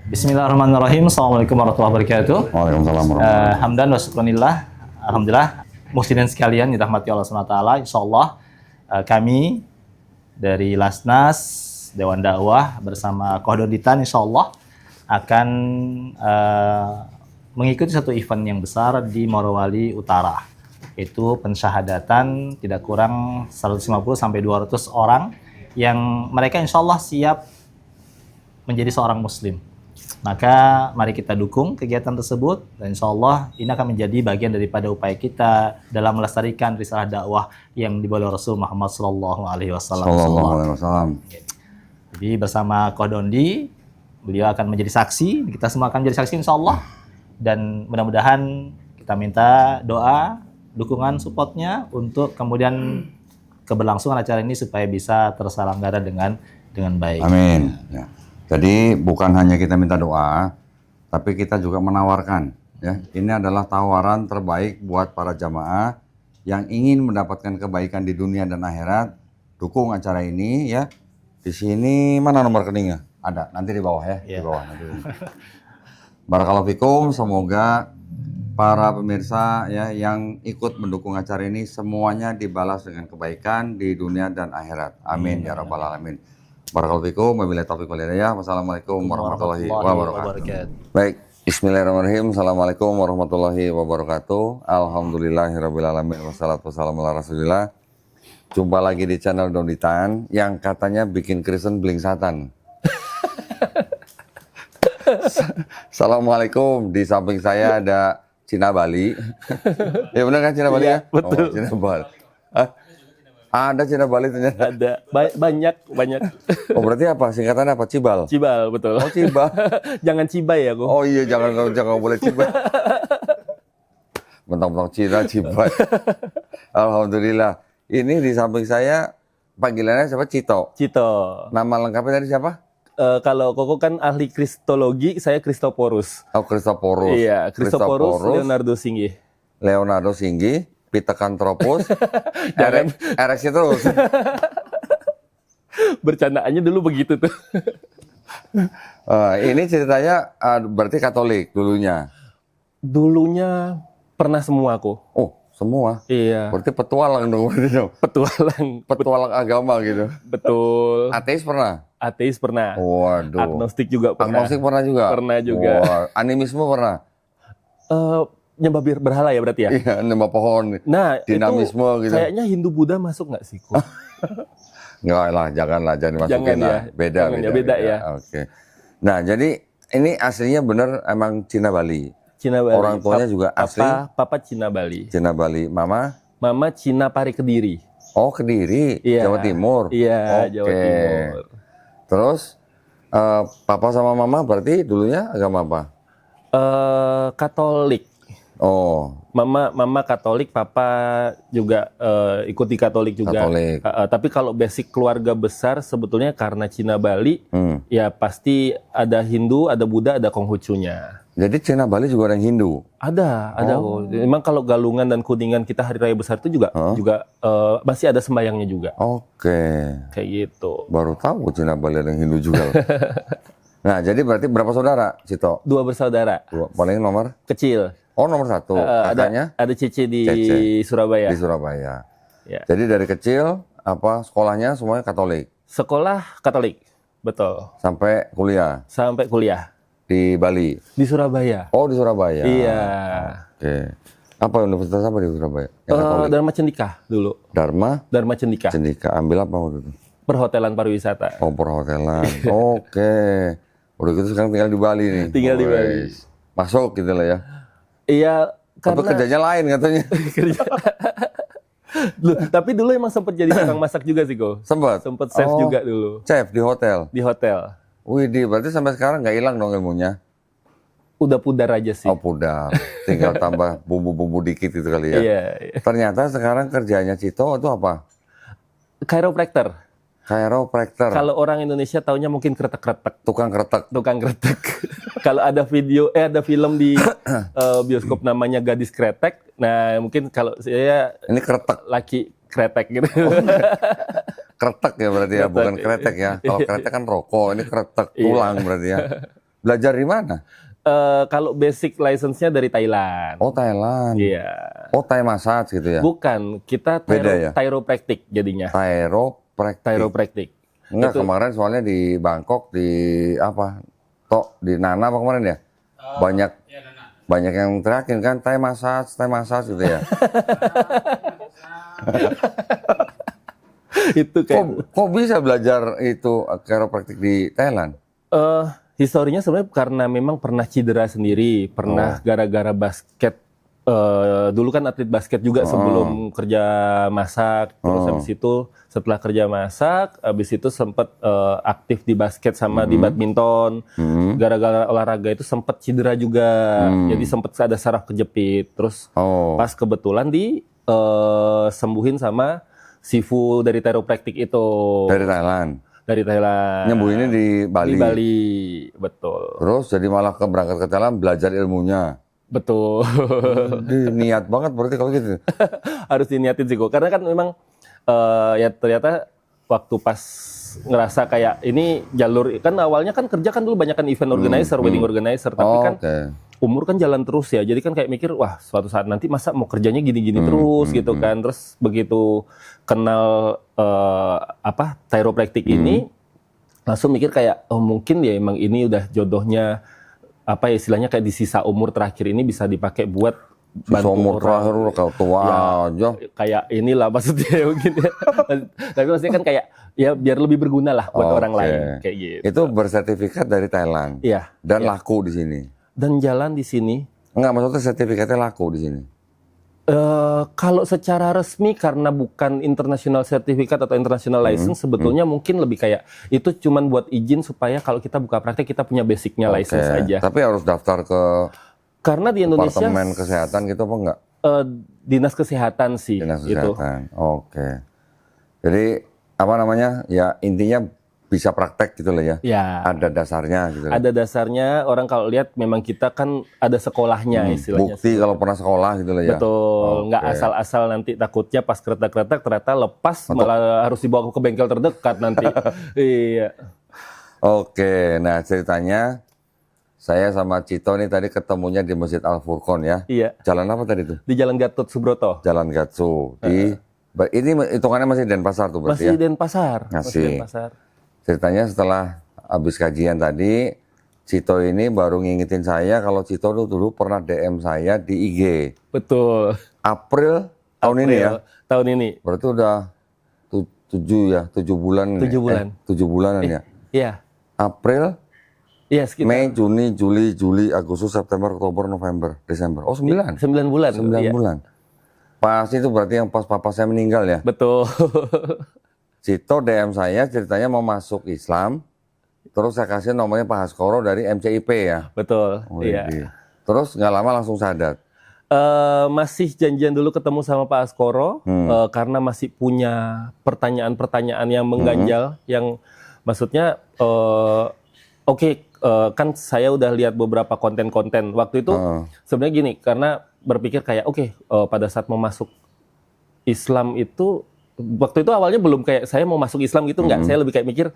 Bismillahirrahmanirrahim. Assalamualaikum warahmatullahi wabarakatuh. Waalaikumsalam warahmatullahi wabarakatuh. Hamdan wa syukranillah. Alhamdulillah. Muslimin sekalian dirahmati Allah SWT. Insyaallah kami dari Lasnas Dewan Dakwah bersama Kohdoditan insyaallah akan mengikuti satu event yang besar di Morowali Utara. Itu pensyahadatan tidak kurang 150 sampai 200 orang yang mereka insyaallah siap menjadi seorang muslim. Maka mari kita dukung kegiatan tersebut dan insya Allah ini akan menjadi bagian daripada upaya kita dalam melestarikan risalah dakwah yang dibawa oleh Rasul Muhammad Sallallahu Alaihi Wasallam. Jadi bersama Kohdondi, beliau akan menjadi saksi, kita semua akan menjadi saksi insya Allah dan mudah-mudahan kita minta doa, dukungan, supportnya untuk kemudian keberlangsungan acara ini supaya bisa terselenggara dengan baik. Amin. Ya. Jadi bukan hanya kita minta doa, tapi kita juga menawarkan. Ya, ini adalah tawaran terbaik buat para jamaah yang ingin mendapatkan kebaikan di dunia dan akhirat. Dukung acara ini ya. Di sini mana nomor rekeningnya? Ada, nanti di bawah ya. Di bawah nanti. Barakallahu fikum, semoga para pemirsa ya yang ikut mendukung acara ini semuanya dibalas dengan kebaikan di dunia dan akhirat. Amin ya rabbal alamin. Barakallahu fikum, wabillahi taufiq wal hidayah. Wassalamualaikum warahmatullahi wabarakatuh. Baik, bismillahirrahmanirrahim. Assalamualaikum warahmatullahi wabarakatuh. Alhamdulillahirabbil alamin wassalatu wassalamu ala Rasulillah. Jumpa lagi di channel Donitan yang katanya bikin Kristen beling satan. Assalamualaikum, di samping saya ada Cina Bali. Ya benar kan Cina Bali ya? Betul. Oh, Cina Bali. Ada Cina Bali ternyata. Ada banyak. Oh berarti apa? Singkatan apa? Cibal? Cibal, betul. Oh Cibal. Jangan cibai ya, Ko. Oh iya jangan boleh Cibal. Mentang-mentang Cina Cibal. Alhamdulillah. Ini di samping saya panggilannya siapa? Cito. Cito. Nama lengkapnya tadi siapa? Kalau Koko kan ahli kristologi, saya Kristoporus. Oh Kristoporus. Iya, Kristoporus Leonardo Singgi. Leonardo Singgi. Pithecanthropus, ereksi terus. Bercandaannya dulu begitu tuh. Ini ceritanya berarti Katolik dulunya. Dulunya pernah semua aku. Oh, semua? Iya. Berarti petualang dong. Petualang agama gitu. Betul. Ateis pernah? Ateis pernah. Waduh. Agnostik juga pernah. Agnostik pernah juga? Pernah juga. Wow. Animisme pernah? Nyembah berhala ya berarti ya? Iya, nyembah pohon. Nah, dinamisme itu gitu. Kayaknya Hindu Buddha masuk nggak sih, Ko? Enggak lah, jangan dimasukin lah. Ya. Beda ya. Oke. Nah, jadi ini aslinya bener emang Cina Bali. Cina Bali. Orang tuanya juga asli. Papa Cina Bali. Cina Bali. Mama Cina Pari Kediri. Oh, Kediri, Iya. Jawa Timur. Iya, Oke. Jawa Timur. Terus papa sama mama berarti dulunya agama apa? Katolik. Oh, Mama Katolik, papa juga ikuti Katolik juga. Katolik. Tapi kalau basic keluarga besar sebetulnya karena Cina Bali, ya pasti ada Hindu, ada Buddha, ada Konghucunya. jadi Cina Bali juga orang Hindu? Ada. Memang kalau Galungan dan Kuningan kita hari raya besar itu juga masih ada sembayangnya juga. Oke. Kayak gitu. Baru tahu Cina Bali ada yang Hindu juga. Nah, jadi berarti berapa saudara, Cito? 2 bersaudara. Paling nomor? Kecil. Oh, nomor 1. Kakaknya? Ada Cece di Cece. Surabaya. Di Surabaya. Ya. Jadi dari kecil sekolahnya semuanya Katolik? Sekolah Katolik, betul. Sampai kuliah? Sampai kuliah. Di Bali? Di Surabaya. Oh, di Surabaya. Iya. Oke. Apa universitas apa di Surabaya? Yang Katolik? Dharma Cendika dulu. Dharma Cendika. Cendika. Ambil apa waktu itu? Perhotelan pariwisata. Oh, perhotelan. Oke. Udah gitu sekarang tinggal di Bali nih. Tinggal di Bali. Masuk gitu lah ya. Iya, tapi karena kerjanya lain katanya. Tapi dulu emang sempat jadi tukang masak juga sih, Ko. Sempat Chef juga dulu. Chef di hotel. Di hotel. Widih, berarti sampai sekarang nggak hilang dong ilmunya? Udah pudar aja sih. Oh, pudar. Tinggal tambah bumbu-bumbu dikit itu kali ya. Iya. Ternyata sekarang kerjanya Cito itu apa? Chiropractor. Kalau orang Indonesia taunya mungkin kretek-kretek. Tukang kretek. Kalau ada film di bioskop namanya Gadis Kretek. Nah, mungkin kalau saya ini kretek. Laki kretek gitu. Kretek ya berarti ya, bukan kretek ya. Kalau kretek kan rokok, ini kretek tulang berarti ya. Belajar di mana? Kalau basic license-nya dari Thailand. Oh, Thailand. Iya. Oh, Thai massage gitu ya? Bukan, kita Beda ya? chiropractic jadinya. Chiropractic. Chiropractic. Enggak, Itu- kemarin soalnya di Bangkok, di apa? Di Nana apa kemarin ya? Banyak yang teriakin kan, Thai massage gitu ya. Itu kayak Kok bisa belajar itu chiropractic di Thailand? historinya sebenarnya karena memang pernah cedera sendiri, pernah gara-gara basket. Dulu kan atlet basket juga sebelum kerja masak, terus habis itu setelah kerja masak, habis itu sempat aktif di basket sama di badminton. Gara-gara olahraga itu sempat cedera juga, jadi sempat ada saraf kejepit. Terus Oh, pas kebetulan sembuhin sama Sifu dari chiropractic itu dari Thailand. dari Thailand. Nyembuhinnya di Bali. Di Bali, betul. Terus jadi malah berangkat ke Thailand belajar ilmunya. Betul. Niat banget berarti kalau gitu. Harus diniatin sih kok. Karena kan memang ya ternyata waktu pas ngerasa kayak ini jalur kan awalnya kan kerja kan dulu banyak kan event organizer, wedding organizer, tapi Oh, kan oke. umur kan jalan terus ya. Jadi kan kayak mikir wah suatu saat nanti masa mau kerjanya gini-gini terus gitu kan. Terus begitu kenal chiropractic ini langsung mikir kayak oh mungkin ya emang ini udah jodohnya apa ya istilahnya kayak di sisa umur terakhir ini bisa dipakai buat bantu Umur orang. terakhir udah kalau tua Ya, aja. kayak inilah maksudnya mungkin ya. Tapi maksudnya kan kayak ya biar lebih berguna lah buat orang Oke. lain kayak gitu. Itu bersertifikat dari Thailand. Iya. Dan laku di sini. Dan jalan di sini Enggak, maksudnya sertifikatnya laku di sini. kalau secara resmi karena bukan international certificate atau international license sebetulnya mungkin lebih kayak itu cuman buat izin supaya kalau kita buka praktek kita punya basicnya license Oke. aja. Tapi harus daftar ke Karena di Indonesia Departemen Kesehatan gitu apa enggak? dinas kesehatan sih Dinas itu. Kesehatan. Oke. Jadi apa namanya? Ya intinya bisa praktek gitu lah ya. Ya. Ada dasarnya gitu. Ada dasarnya orang kalau lihat memang kita kan ada sekolahnya istilahnya. Bukti kalau pernah sekolah gitu lah ya. Betul, nggak Oke. asal-asal nanti takutnya pas kereta-kereta ternyata lepas malah harus dibawa ke bengkel terdekat nanti. Iya. Oke, nah ceritanya saya sama Cito nih tadi ketemunya di Masjid Al Furqon ya. Iya, Jalan apa tadi tuh? di Jalan Gatot Subroto. Jalan Gatsu. Ini hitungannya masih Denpasar tuh berarti Masih ya? Denpasar. Masih. Denpasar. Ceritanya setelah habis kajian tadi, Cito ini baru ngingetin saya kalau Cito dulu pernah DM saya di IG. Betul. April tahun ini ya? Tahun ini. Berarti udah 7 bulan. 7 bulan. 7 bulanan ya? Iya. April, Iya sekitar Mei, Juni, Juli, Agustus, September, Oktober, November, Desember. Oh 9. 9 bulan. 9 Iya. bulan. Pas itu berarti yang pas papa saya meninggal ya? Betul. Cito DM saya ceritanya mau masuk Islam. Terus saya kasih nomornya Pak Haskoro dari MCIP ya? Betul. Oh, Iya. Terus nggak lama langsung sadat. Masih janjian dulu ketemu sama Pak Askoro karena masih punya pertanyaan-pertanyaan yang mengganjal yang maksudnya kan saya udah lihat beberapa konten-konten waktu itu sebenarnya gini karena berpikir kayak pada saat mau masuk Islam itu waktu itu awalnya belum kayak saya mau masuk Islam gitu nggak, saya lebih kayak mikir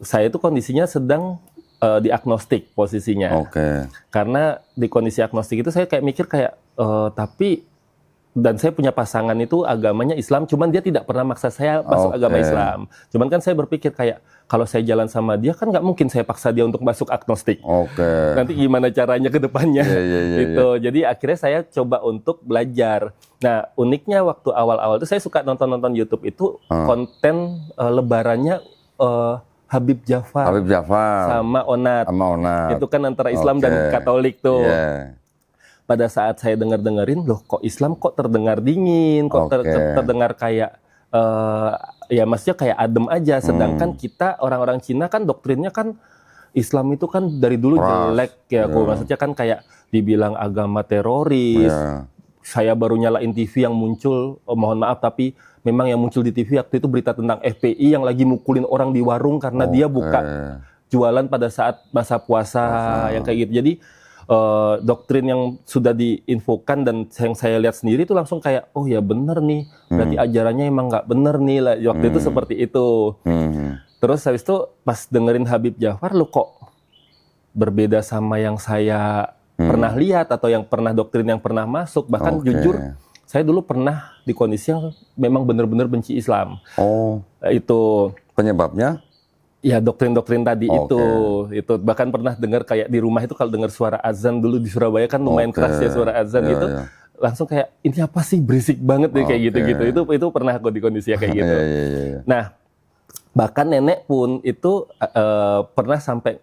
saya itu kondisinya sedang diagnostik posisinya. Oke. Karena di kondisi agnostik itu saya kayak mikir kayak tapi dan saya punya pasangan itu agamanya Islam, cuman dia tidak pernah maksa saya masuk agama Islam. Cuman kan saya berpikir kayak kalau saya jalan sama dia kan nggak mungkin saya paksa dia untuk masuk agnostik. Oke. Nanti gimana caranya ke depannya gitu. Jadi akhirnya saya coba untuk belajar. Nah uniknya waktu awal-awal itu saya suka nonton-nonton YouTube itu konten lebarannya Habib Jafar. Habib Jafar. Sama Onat. Itu kan antara Islam dan Katolik tuh. Yeah. Pada saat saya dengerin, loh kok Islam kok terdengar dingin, kok terdengar kayak, ya maksudnya kayak adem aja. Sedangkan kita orang-orang Cina kan doktrinnya kan Islam itu kan dari dulu jelek ya. Maksudnya kan kayak dibilang agama teroris. Saya baru nyalain TV yang muncul, mohon maaf tapi memang yang muncul di TV waktu itu berita tentang FPI yang lagi mukulin orang di warung karena dia buka jualan pada saat masa puasa yang kayak gitu. Jadi doktrin yang sudah diinfokan dan yang saya lihat sendiri itu langsung kayak ya bener nih, berarti ajarannya emang nggak bener nih lah. Waktu itu seperti itu. Terus habis itu pas dengerin Habib Jafar, lu kok berbeda sama yang saya pernah lihat atau yang pernah doktrin yang pernah masuk. Bahkan jujur, saya dulu pernah di kondisi yang memang benar-benar benci Islam. Oh. Itu Penyebabnya? ya doktrin-doktrin tadi itu bahkan pernah dengar kayak di rumah itu kalau dengar suara azan dulu di Surabaya kan lumayan keras ya suara azan gitu. Langsung kayak ini apa sih berisik banget deh kayak gitu-gitu. Itu pernah aku di kondisi kayak gitu. Nah, bahkan nenek pun itu pernah sampai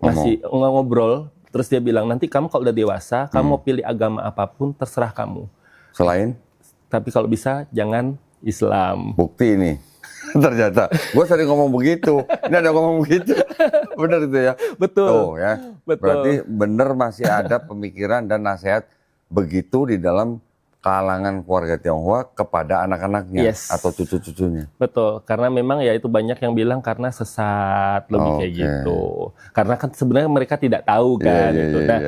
ngasih ngobrol, terus dia bilang nanti kamu kalau udah dewasa, kamu mau pilih agama apapun terserah kamu. Selain? Tapi kalau bisa jangan Islam. Bukti ini. Ternyata, gue sering ngomong begitu. Ini ada ngomong begitu. Bener itu ya? Betul. Tuh ya. Betul. Berarti bener masih ada pemikiran dan nasihat begitu di dalam kalangan keluarga Tionghoa kepada anak-anaknya atau cucu-cucunya. Betul, karena memang ya itu banyak yang bilang karena sesat lebih kayak gitu. Karena kan sebenarnya mereka tidak tahu kan itu. Nah,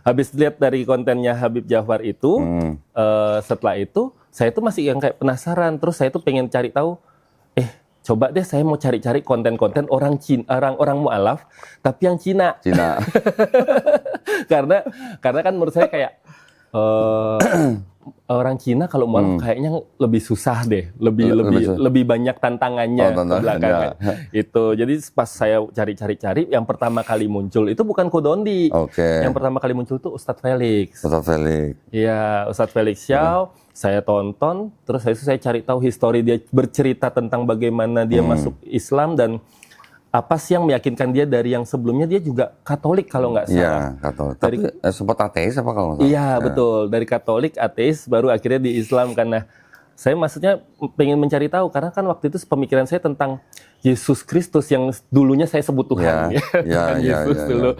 habis lihat dari kontennya Habib Jafar itu, setelah itu saya tuh masih yang kayak penasaran. Terus saya tuh pengen cari tahu, coba deh saya mau cari-cari konten-konten orang Cina, orang mualaf, tapi yang Cina. karena kan menurut saya kayak orang Cina kalau mualaf kayaknya lebih susah deh, lebih banyak tantangannya ke belakangan. Itu. Jadi pas saya cari-cari, yang pertama kali muncul itu bukan Kodondi. Yang pertama kali muncul itu Ustadz Felix. Iya, Ustadz Felix Xiao. Saya tonton, terus saya cari tahu histori dia, bercerita tentang bagaimana dia masuk Islam dan apa sih yang meyakinkan dia dari yang sebelumnya dia juga Katolik kalau nggak salah. Iya, Katolik. Tapi sempat ateis apa kalau nggak salah? Iya, betul. Dari Katolik, ateis, baru akhirnya di Islam. Karena saya maksudnya pengen mencari tahu, karena kan waktu itu pemikiran saya tentang Yesus Kristus yang dulunya saya sebut Tuhan. Yesus dulu.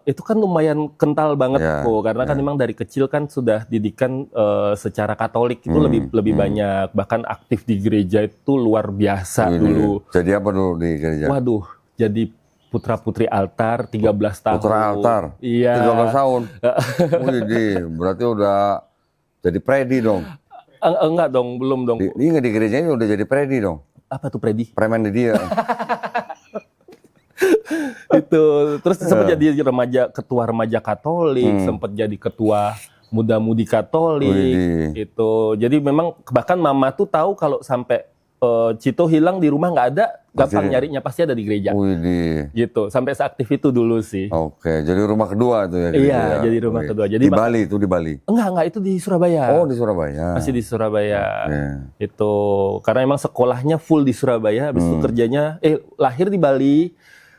Itu kan lumayan kental banget karena kan memang dari kecil kan sudah didikan secara Katolik itu lebih banyak, bahkan aktif di gereja itu luar biasa dulu. Jadi apa dulu di gereja? Waduh, jadi putra-putri altar 13 tahun. Putra altar? Iya. 13 tahun? Berarti udah jadi predi dong? Enggak dong, belum dong. Ini di gereja ini udah jadi predi dong? Apa tuh predi? Preman di dia. Itu terus sempat jadi ketua remaja Katolik, sempat jadi ketua muda-mudi Katolik. Itu jadi memang bahkan mama tuh tahu kalau sampai Cito hilang di rumah nggak ada, gampang nyarinya pasti ada di gereja. Gitu, sampai seaktif itu dulu sih. Jadi rumah kedua tuh ya? Iya, jadi rumah kedua. Jadi di Bali itu di Bali? Enggak, itu di Surabaya. Oh, di Surabaya. Masih di Surabaya. Itu karena emang sekolahnya full di Surabaya, habis itu kerjanya lahir di Bali,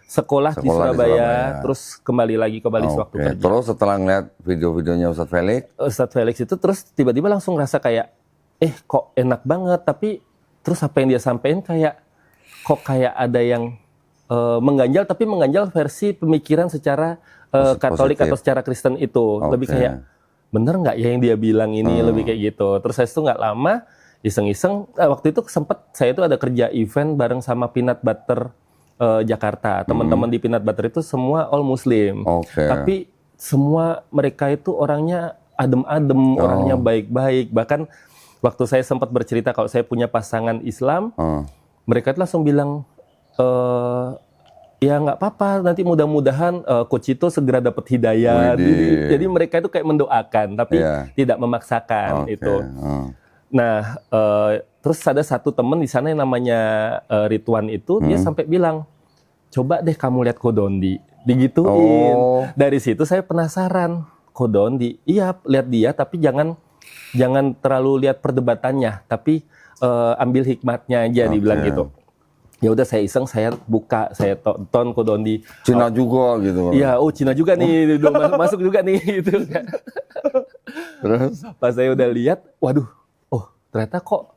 sekolah di Surabaya, terus kembali lagi ke Bali sewaktu kerja. Terus setelah ngeliat video-videonya Ustadz Felix itu terus tiba-tiba langsung rasa kayak kok enak banget, tapi terus apa yang dia sampaikan kayak ada yang mengganjal, tapi mengganjal versi pemikiran secara Katolik atau secara Kristen itu. Lebih kayak bener nggak ya yang dia bilang ini, lebih kayak gitu. Terus saya itu nggak lama iseng-iseng, waktu itu saya itu ada kerja event bareng sama Peanut Butter Jakarta. Teman-teman di Peanut Butter itu semua all Muslim. Tapi semua mereka itu orangnya adem-adem, orangnya baik-baik. Bahkan waktu saya sempat bercerita kalau saya punya pasangan Islam, mereka itu langsung bilang, ya nggak apa-apa, nanti mudah-mudahan Coach Cito segera dapat hidayah. Jadi mereka itu kayak mendoakan, tapi tidak memaksakan itu. Nah, terus ada satu teman di sana yang namanya Ridwan itu, dia sampai bilang, coba deh kamu lihat Kodondi, digituin. Dari situ saya penasaran, Kodondi, iya lihat dia, tapi jangan terlalu lihat perdebatannya, tapi ambil hikmatnya aja, dibilang gitu. Ya udah saya iseng, saya buka, saya tonton Kodondi. Cina juga gitu. Iya, Cina juga nih, masuk juga nih gitu kan. Terus pas saya udah lihat, waduh, ternyata kok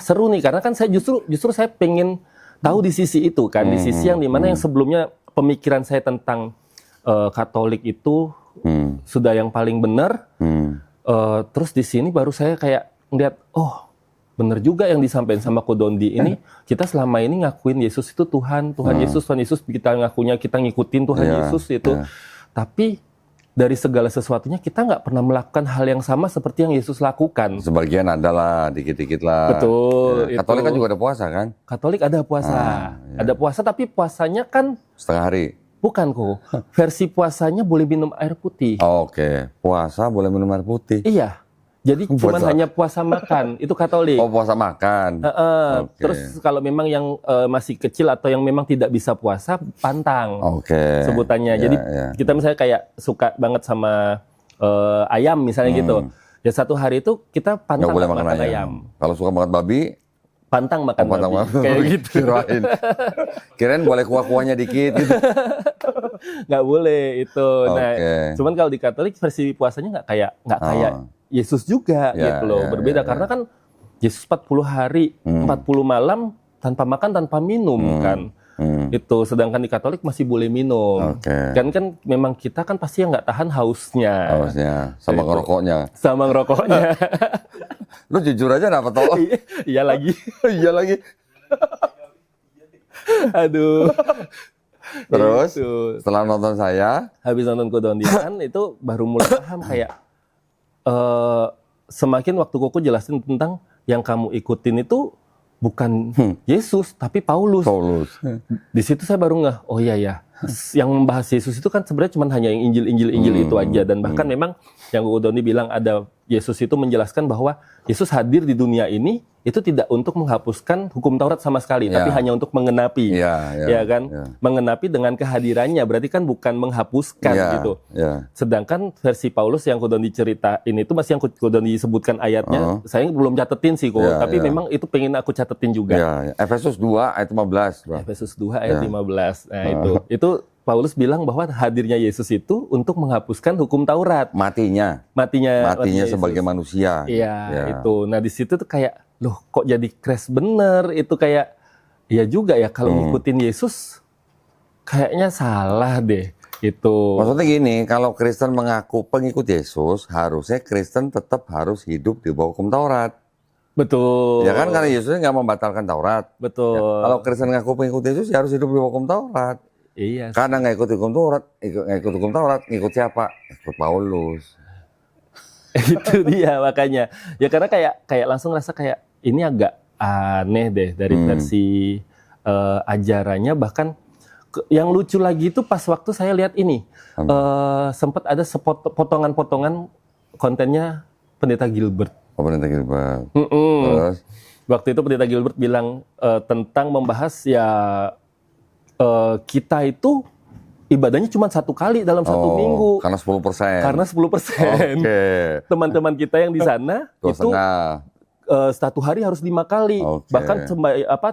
seru nih, karena kan saya justru saya pengen tahu di sisi itu kan, di sisi yang dimana yang sebelumnya pemikiran saya tentang Katolik itu sudah yang paling benar. Terus di sini baru saya kayak ngeliat, bener juga yang disampaikan sama Kodondi ini. Kita selama ini ngakuin Yesus itu Tuhan Yesus, kita ngakunya kita ngikutin Tuhan Yesus itu. Tapi dari segala sesuatunya kita nggak pernah melakukan hal yang sama seperti yang Yesus lakukan. Sebagian adalah, dikit-dikit lah. Betul, Ya, Katolik itu. kan juga ada puasa kan? Katolik ada puasa. Ada puasa tapi puasanya kan Setengah hari. bukan kok. Versi puasanya boleh minum air putih. Oke, puasa boleh minum air putih. Iya. Jadi cuma Puasa. hanya puasa makan, itu Katolik. Oh, puasa makan. Oke. Terus kalau memang yang masih kecil atau yang memang tidak bisa puasa, pantang Oke. sebutannya. Ya, Jadi ya. kita misalnya kayak suka banget sama ayam misalnya gitu. Ya satu hari itu kita pantang Nggak boleh makan ayam. ayam. Kalau suka makan babi, Pantang makan pantang babi. makan. Kayak gitu. Kirain boleh kuah-kuahnya dikit gitu. Nggak boleh itu. Nah, Oke. cuman kalau di Katolik versi puasanya nggak kayak Yesus juga Ya, gitu loh. ya, Berbeda ya, ya. karena kan Yesus 40 hari, 40 malam tanpa makan, tanpa minum kan. Itu sedangkan di Katolik masih boleh minum. Oke. Kan memang kita kan pasti yang nggak tahan hausnya. Harusnya sama Itu. ngerokoknya. Sama ngerokoknya. Lu jujur aja dapat tau. Iya lagi. Iya lagi. Aduh. Terus Itu. setelah nonton saya, Habis nonton Kodondian itu baru mulai paham kayak semakin waktu Koko jelasin tentang yang kamu ikutin itu bukan Yesus tapi Paulus. Di situ saya baru ngeh, oh iya ya. Yang membahas Yesus itu kan sebenarnya cuma hanya yang Injil itu aja, dan bahkan memang yang Koko Doni bilang ada Yesus itu menjelaskan bahwa Yesus hadir di dunia ini itu tidak untuk menghapuskan hukum Taurat sama sekali, tapi hanya untuk mengenapi. Ya kan? Mengenapi dengan kehadirannya, berarti kan bukan menghapuskan gitu. Sedangkan versi Paulus yang Kodoni ceritain itu masih yang Kodoni sebutkan ayatnya, saya belum catetin sih kok, tapi memang itu pengen aku catetin juga. Efesus 2 ayat 15. Bro. Efesus 2 ayat 15. Nah, itu Paulus bilang bahwa hadirnya Yesus itu untuk menghapuskan hukum Taurat. Matinya sebagai Yesus. manusia. Iya, itu. Nah, di situ tuh kayak, loh kok jadi crash bener? Itu kayak, ya juga ya kalau ngikutin Yesus, kayaknya salah deh. Itu. Maksudnya gini, kalau Kristen mengaku pengikut Yesus, harusnya Kristen tetap harus hidup di bawah hukum Taurat. Betul. Ya kan, karena Yesus nggak membatalkan Taurat. Betul. Ya, kalau Kristen ngaku pengikut Yesus, ya harus hidup di bawah hukum Taurat. Iya. Karena nggak ikut hukum Taurat, ngikut siapa? Ikut Paulus. Itu dia makanya. Ya karena kayak langsung rasa kayak ini agak aneh deh dari versi ajarannya. Bahkan yang lucu lagi itu pas waktu saya lihat ini sempat ada potongan-potongan kontennya Pendeta Gilbert. Pendeta Gilbert. Terus Waktu itu Pendeta Gilbert bilang tentang membahas ya kita itu ibadahnya cuma satu kali dalam satu minggu. Karena 10%. Karena 10%. Oke. Teman-teman kita yang di sana itu satu hari harus 5 kali. Bahkan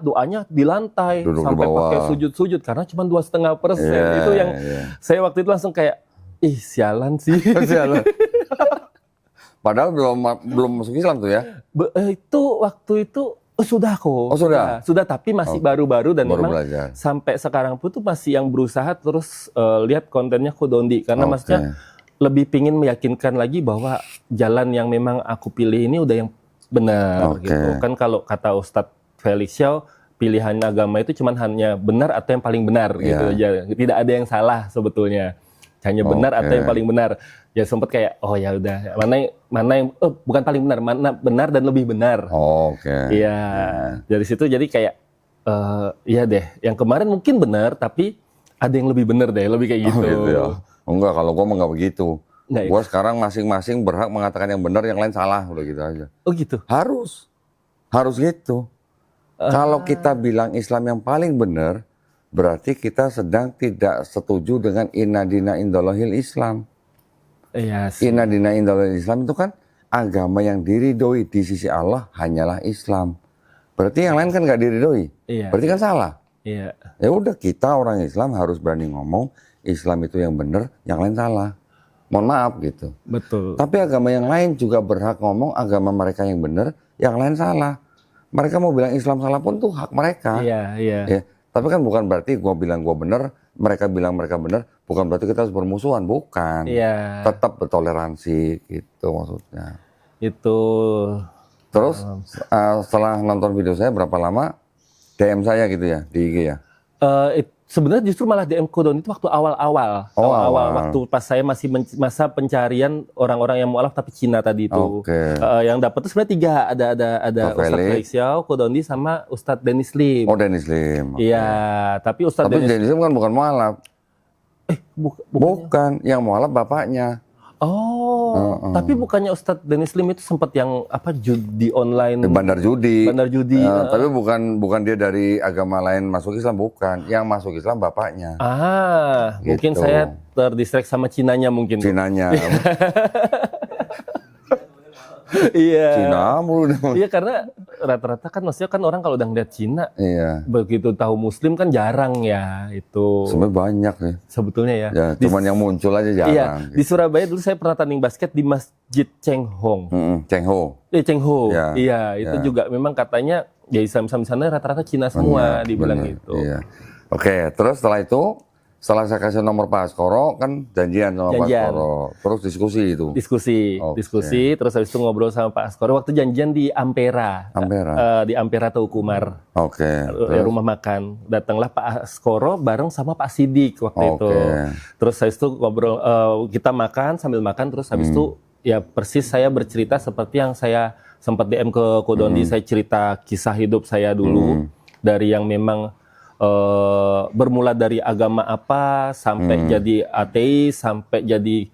doanya di lantai Duduk sampai di bawah. pakai sujud-sujud karena cuma 2,5%. Itu yang saya waktu itu langsung kayak, ih sialan sih. Sialan. Padahal belum masuk Islam tuh ya? Itu waktu itu sudah kok. Oh sudah? Sudah, tapi masih baru-baru dan baru memang belajar. sampai sekarang pun tuh masih yang berusaha terus lihat kontennya Kodondi. Karena maksudnya lebih pingin meyakinkan lagi bahwa jalan yang memang aku pilih ini udah yang benar gitu. Kan kalau kata Ustadz Felix Xiao, pilihan agama itu cuma hanya benar atau yang paling benar gitu aja. Tidak ada yang salah sebetulnya. Hanya benar atau yang paling benar. Ya sempat kayak oh ya udah mana yang bukan paling benar, mana benar dan lebih benar. Iya. Dari situ jadi kayak iya deh. Yang kemarin mungkin benar tapi ada yang lebih benar deh, lebih kayak gitu. Gitu ya. Enggak, kalau gua mah enggak begitu. Nggak, Gua sekarang masing-masing berhak mengatakan yang benar, yang lain salah, udah gitu aja. Oh gitu. Harus gitu. Kalau kita bilang Islam yang paling benar, berarti kita sedang tidak setuju dengan inna dina indallahil Islam. Iya. Inna dina indallahil Islam itu kan agama yang diridhoi di sisi Allah hanyalah Islam. Berarti yang lain kan nggak diridhoi. Iya. Berarti kan salah. Iya. Ya udah, kita orang Islam harus berani ngomong Islam itu yang benar, yang lain salah. Mohon maaf gitu. Betul. Tapi agama yang lain juga berhak ngomong agama mereka yang benar, yang lain salah. Mereka mau bilang Islam salah pun tuh hak mereka. Iya, iya. Ya, tapi kan bukan berarti gua bilang gua benar, mereka bilang mereka benar, bukan berarti kita harus bermusuhan, bukan. Iya. Tetap bertoleransi gitu maksudnya. Itu. Terus setelah nonton video saya berapa lama DM saya gitu ya di IG ya? Sebenarnya justru malah DM Kodon itu waktu awal-awal, awal. waktu pas saya masih masa pencarian orang-orang yang mualaf tapi Cina tadi itu. Oke. Yang dapat tuh sebenarnya 3, ada Pak Ustadz Felix. Felix Xiao, Kodondi sama Ustadz Dennis Lim. Oh, Dennis Lim. Iya, tapi Ustadz Tapi Dennis Dennis Lim kan bukan mualaf. bukannya. Bukan, yang mualaf bapaknya. Oh, tapi bukannya Ustadz Dennis Lim itu sempat yang apa judi online, Bandar judi. bandar judi. Tapi bukan dia dari agama lain masuk Islam, bukan. Yang masuk Islam bapaknya. Mungkin Gitu. saya terdistract sama Cinanya mungkin. Bu. Cinanya. Iya. Cina mulu. Iya, karena rata-rata kan maksudnya kan orang kalau udah ngeliat Cina Iya. begitu tahu Muslim kan jarang ya itu Sebenarnya banyak nih. sebetulnya ya. Ya, cuman yang muncul aja jarang. Iya, di Surabaya dulu saya pernah tanding basket di Masjid Cheng Hong. Cheng Ho. Cheng Ho. Ya, Iya, itu ya. juga memang katanya ya Islam-Islam di sana rata-rata Cina semua Benar, dibilang benar, gitu. Iya. Oke, terus setelah itu, setelah saya kasih nomor Pak Askoro, kan janjian sama Pak Janjian. Askoro. Terus diskusi itu. Diskusi, Oke. terus habis itu ngobrol sama Pak Askoro waktu janjian di Ampera. Ampera. Di Ampera Taukumar. Oke. Rumah makan. Datanglah Pak Askoro bareng sama Pak Sidik waktu itu. Oke. Terus habis itu ngobrol, kita makan sambil makan, terus habis itu ya persis saya bercerita seperti yang saya sempat DM ke Kodondi, saya cerita kisah hidup saya dulu dari yang memang bermula dari agama apa sampai jadi ateis, sampai jadi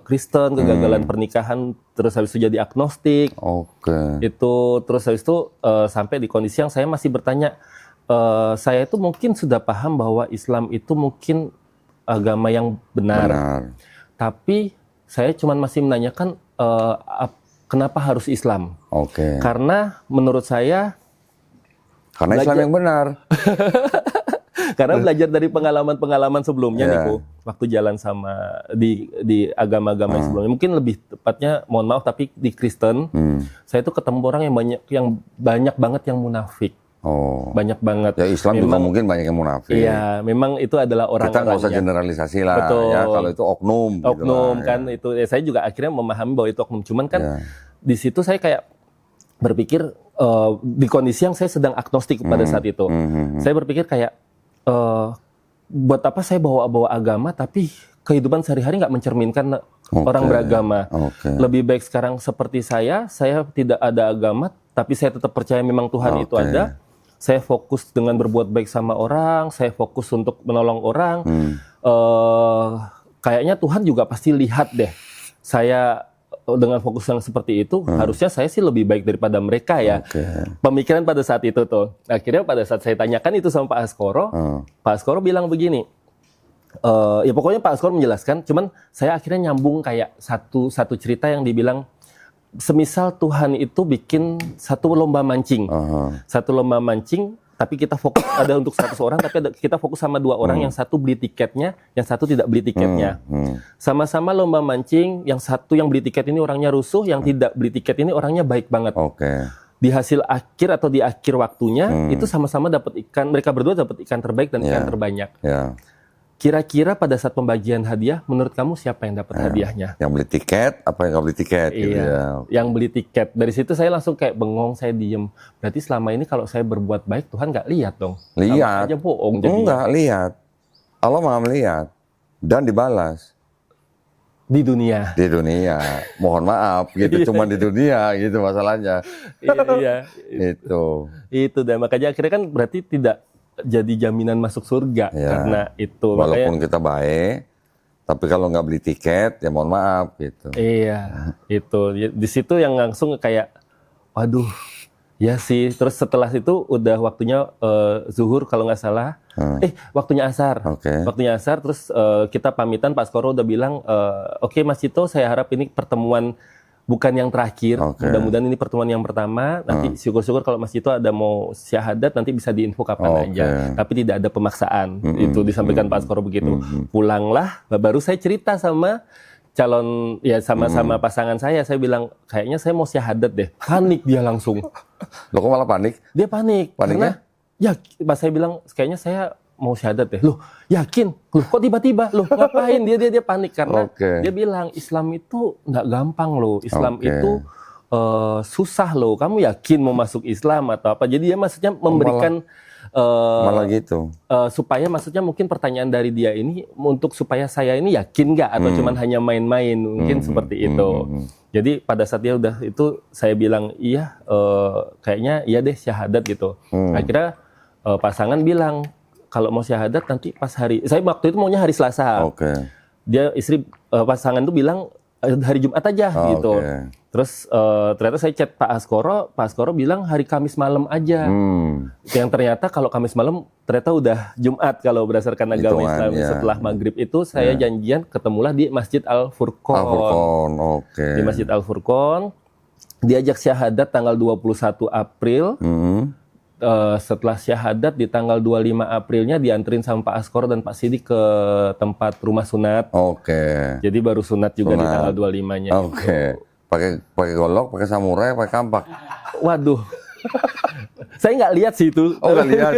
Kristen, kegagalan pernikahan, terus habis itu jadi agnostik. Oke. Itu terus habis itu sampai di kondisi yang saya masih bertanya, saya itu mungkin sudah paham bahwa Islam itu mungkin agama yang benar. Tapi saya cuma masih menanyakan kenapa harus Islam? Oke. Karena menurut saya Karena Islam yang benar. karena belajar dari pengalaman-pengalaman sebelumnya nih, Iya. Bu, waktu jalan sama di agama-agama yang sebelumnya, mungkin lebih tepatnya, mohon maaf tapi di Kristen, saya itu ketemu orang yang banyak banget yang munafik. Oh. Banyak banget. Ya Islam juga mungkin banyak yang munafik. Iya, memang itu adalah Kita nggak usah orang-orangnya. generalisasi lah. Betul. Ya, kalau itu oknum. gitu Oknum lah, kan ya. itu. Saya juga akhirnya memahami bahwa itu oknum. Cuman kan Ya. di situ saya kayak berpikir di kondisi yang saya sedang agnostik pada saat itu. Saya berpikir kayak buat apa saya bawa agama tapi kehidupan sehari-hari nggak mencerminkan orang beragama. Oke. Lebih baik sekarang seperti saya tidak ada agama tapi saya tetap percaya memang Tuhan itu Oke. ada. Saya fokus dengan berbuat baik sama orang, saya fokus untuk menolong orang. Kayaknya Tuhan juga pasti lihat deh. Saya dengan fokus yang seperti itu, harusnya saya sih lebih baik daripada mereka ya. Oke. Pemikiran pada saat itu tuh. Akhirnya pada saat saya tanyakan itu sama Pak Askoro, Pak Askoro bilang begini. Ya pokoknya Pak Askoro menjelaskan, cuman saya akhirnya nyambung kayak satu cerita yang dibilang, semisal Tuhan itu bikin satu lomba mancing. Satu lomba mancing, tapi kita fokus ada untuk 100 orang, tapi kita fokus sama 2 orang, yang satu beli tiketnya, yang satu tidak beli tiketnya. Sama-sama lomba mancing, yang satu yang beli tiket ini orangnya rusuh, yang tidak beli tiket ini orangnya baik banget. Oke. Di hasil akhir atau di akhir waktunya, itu sama-sama dapat ikan, mereka berdua dapat ikan terbaik dan ikan terbanyak. Ya. Kira-kira pada saat pembagian hadiah, menurut kamu siapa yang dapat hadiahnya? Yang beli tiket, apa yang nggak beli tiket? Gitu Iya, ya. yang beli tiket. Dari situ saya langsung kayak bengong, saya diem. Berarti selama ini kalau saya berbuat baik, Tuhan nggak lihat dong? Lihat. Sama aja bohong jadinya. Enggak, lihat. Allah maha melihat. Dan dibalas. Di dunia. Di dunia. Mohon maaf, gitu. Cuma di dunia, gitu masalahnya. Iya. Itu. Dan makanya akhirnya kan berarti tidak jadi jaminan masuk surga. Ya. Karena itu. Walaupun kita baik, tapi kalau nggak beli tiket, ya mohon maaf, gitu. Iya, itu. Di situ yang langsung kayak, waduh, ya sih. Terus setelah itu udah waktunya zuhur kalau nggak salah. Waktunya asar. Oke. Waktunya asar, terus kita pamitan, Pak Askoro udah bilang, oke Mas Cito, saya harap ini pertemuan bukan yang terakhir. Oke. Mudah-mudahan ini pertemuan yang pertama. Nanti syukur-syukur kalau Mas Cito ada mau syahadat, nanti bisa diinfo kapan Oke. aja. Tapi tidak ada pemaksaan. Itu disampaikan Pak Askoro begitu. Pulanglah, baru saya cerita sama calon, ya sama-sama pasangan saya bilang, kayaknya saya mau syahadat deh. Panik dia langsung. Lo kok malah panik? Dia panik. Paniknya? Karena, ya pas saya bilang, kayaknya saya mau syahadat deh. Loh, yakin? Loh, kok tiba-tiba? Loh, ngapain? Dia panik karena Oke. dia bilang Islam itu nggak gampang loh. Islam Oke. itu susah loh. Kamu yakin mau masuk Islam atau apa? Jadi dia maksudnya memberikan Malah gitu. supaya maksudnya mungkin pertanyaan dari dia ini untuk supaya saya ini yakin nggak atau cuman hanya main-main mungkin seperti itu. Jadi pada saat dia udah itu saya bilang iya kayaknya iya deh syahadat gitu. Akhirnya pasangan bilang kalau mau syahadat nanti pas hari saya waktu itu maunya hari Selasa. Oke. Dia pasangan tuh bilang hari Jumat aja gitu. Terus ternyata saya chat Pak Askoro bilang hari Kamis malam aja. Yang ternyata kalau Kamis malam ternyata udah Jumat kalau berdasarkan agama Islam. Setelah maghrib itu saya janjian ketemulah di Masjid Al-Furqon. Di Masjid Al-Furqon. Diajak syahadat tanggal 21 April. Setelah syahadat di tanggal 25 Aprilnya dianterin sama Pak Askoro dan Pak Sidik ke tempat rumah sunat. Jadi baru sunat juga di tanggal 25-nya. Pakai golok, pakai samurai, pakai kampak. Waduh. Saya nggak lihat sih itu. Nggak lihat.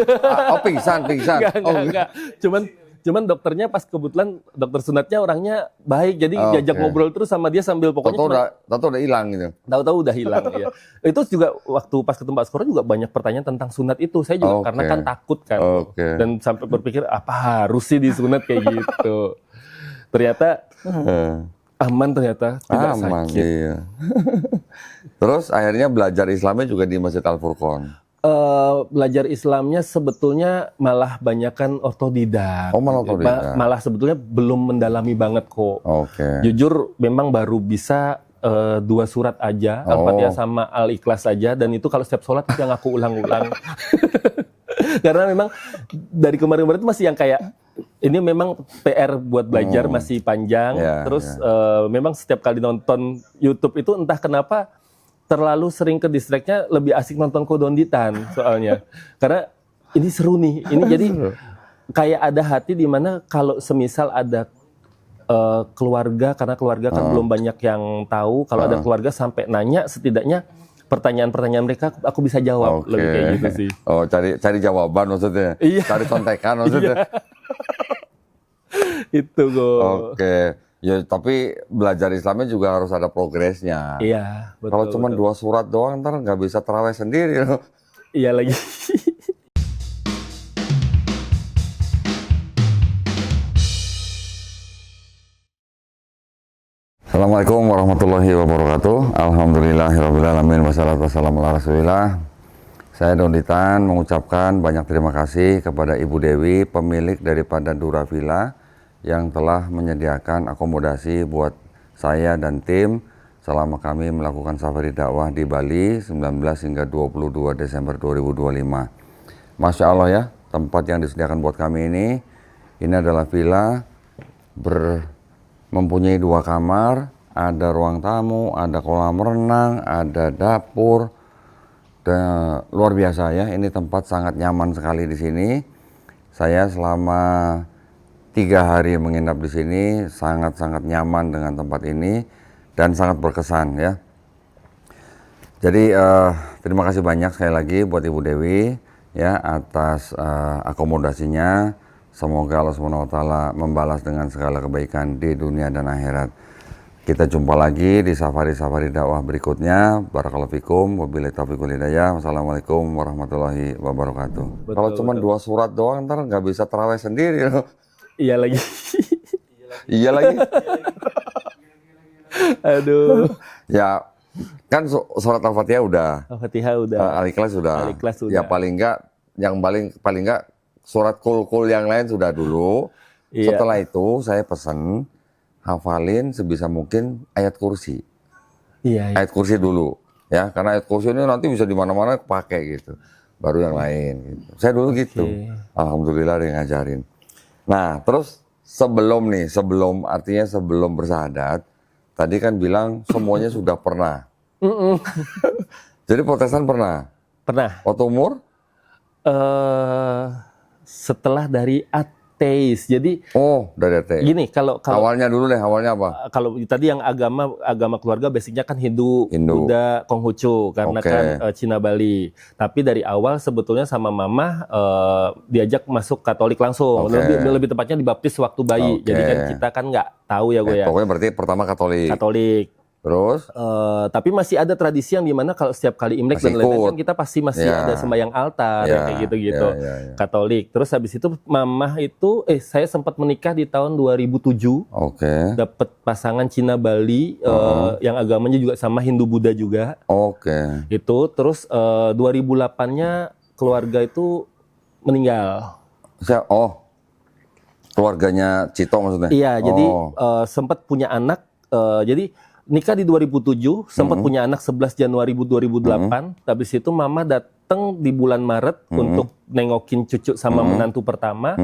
Pingsan. Enggak. Cuman dokternya pas kebetulan dokter sunatnya orangnya baik, jadi diajak ngobrol terus sama dia sambil pokoknya tahu udah hilang gitu. Tahu udah hilang ya. Itu juga waktu pas ketemu Pak Skoro juga banyak pertanyaan tentang sunat itu. Saya juga karena kan takut kan. Dan sampai berpikir apa harus sih disunat kayak gitu. Ternyata aman ternyata, tidak sakit. Iya. Terus akhirnya belajar Islamnya juga di Masjid Al-Furqon. Belajar Islamnya sebetulnya malah banyakan otodidak. Malah otodidak. Malah sebetulnya belum mendalami banget kok. Jujur memang baru bisa 2 surat aja, Al-Fatihah sama Al-Ikhlas aja, dan itu kalau setiap sholat yang aku ulang-ulang. Karena memang dari kemarin-kemarin itu masih yang kayak ini memang PR buat belajar masih panjang. Terus memang setiap kali nonton YouTube itu entah kenapa terlalu sering ke distract-nya lebih asik nonton Kodonditan soalnya. Karena ini seru nih. Ini jadi kayak ada hati di mana kalau semisal ada keluarga, karena keluarga kan belum banyak yang tahu. Kalau ada keluarga sampai nanya, setidaknya pertanyaan-pertanyaan mereka aku bisa jawab. Lebih kayak gitu sih. Cari jawaban maksudnya. Cari contekan maksudnya. Itu kok. Ya, tapi belajar Islamnya juga harus ada progresnya. Iya, betul. Kalau cuma 2 surat doang, ntar nggak bisa tarawih sendiri loh. Iya lagi. Assalamualaikum warahmatullahi wabarakatuh. Alhamdulillahirrabbilalamin. Wassalatu wassalamu ala rasulillah. Saya Donditan mengucapkan banyak terima kasih kepada Ibu Dewi, pemilik daripada Dura Villa, yang telah menyediakan akomodasi buat saya dan tim selama kami melakukan safari dakwah di Bali 19 hingga 22 Desember 2025. Masya Allah ya, tempat yang disediakan buat kami ini adalah villa mempunyai 2 kamar, ada ruang tamu, ada kolam renang, ada dapur, dan luar biasa ya. Ini tempat sangat nyaman sekali di sini. Saya selama 3 hari menginap di sini sangat-sangat nyaman dengan tempat ini dan sangat berkesan ya. Jadi terima kasih banyak sekali lagi buat Ibu Dewi ya atas akomodasinya. Semoga Allah SWT membalas dengan segala kebaikan di dunia dan akhirat. Kita jumpa lagi di safari-safari dakwah berikutnya. Barakallahu fikum, wabillahi taufiq wal hidayah. Wassalamualaikum warahmatullahi wabarakatuh. Kalau cuma 2 surat doang ntar nggak bisa tarawih sendiri loh. Iya lagi. Iya lagi. Aduh. Ya, kan surat Al-Fatihah udah. Al-Fatihah udah. Al-Ikhlas udah. Al-Ikhlas udah. Ya paling enggak surat kul yang lain sudah dulu. Setelah itu saya pesan hafalin sebisa mungkin ayat kursi. Ayat kursi dulu ya, karena ayat kursi ini nanti bisa di mana-mana pakai gitu. Baru yang lain gitu. Saya dulu gitu. Alhamdulillah dia ngajarin. Nah, terus sebelum bersyahadat, tadi kan bilang semuanya sudah pernah. Jadi Protestan pernah? Pernah. Waktu umur? Setelah dari ateis. Jadi dari ateis. Gini, kalau awalnya apa? Kalau tadi yang agama keluarga basicnya kan Hindu. Buddha, Konghucu karena kan Cina Bali. Tapi dari awal sebetulnya sama mama diajak masuk Katolik langsung. Lebih tepatnya dibaptis waktu bayi. Jadi kan kita kan nggak tahu ya gue ya. Pokoknya berarti pertama Katolik. Terus? Tapi masih ada tradisi yang dimana kalau setiap kali Imlek Masih dan lain-lain ikut. kan kita pasti masih Ya. ada sembahyang altar Ya, kayak gitu-gitu. ya. Katolik. Terus habis itu mamah itu saya sempat menikah di tahun 2007. Oke. Dapat pasangan Cina Bali yang agamanya juga sama Hindu Buddha juga. Oke. Itu terus 2008-nya keluarga itu meninggal. Keluarganya Cito maksudnya? Iya, jadi sempat punya anak. Jadi nikah di 2007, sempat punya anak 11 Januari 2008. Habis itu mama datang di bulan Maret untuk nengokin cucu sama menantu pertama.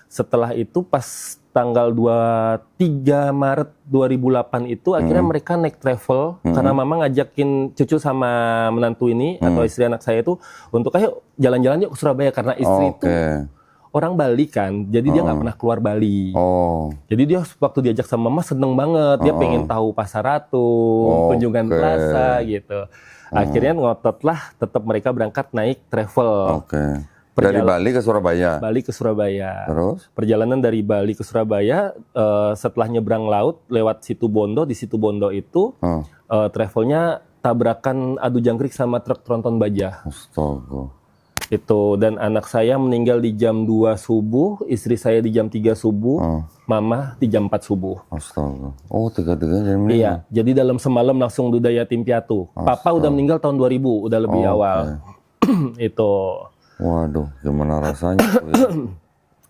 Setelah itu pas tanggal 23 Maret 2008 itu akhirnya mereka naik travel karena mama ngajakin cucu sama menantu ini atau istri anak saya itu untuk ayo jalan-jalan yuk ke Surabaya karena istri itu orang Bali kan, jadi dia nggak pernah keluar Bali. Jadi dia waktu diajak sama mama seneng banget, dia pengen tahu Pasar Ratu, Kunjungan Plaza gitu. Akhirnya ngotot lah, tetap mereka berangkat naik travel. Dari Bali ke Surabaya. Bali ke Surabaya. Terus? Perjalanan dari Bali ke Surabaya, setelah nyebrang laut lewat Situbondo, di Situbondo itu travelnya tabrakan adu jangkrik sama truk tronton baja. Astaga. Itu, dan anak saya meninggal di jam 2 subuh, istri saya di jam 3 subuh, mama di jam 4 subuh. Astaga. Oh, tiga-tiganya meninggal. Iya, jadi dalam semalam langsung duda yatim piatu. Papa udah meninggal tahun 2000, udah lebih awal. Itu. Waduh, gimana rasanya?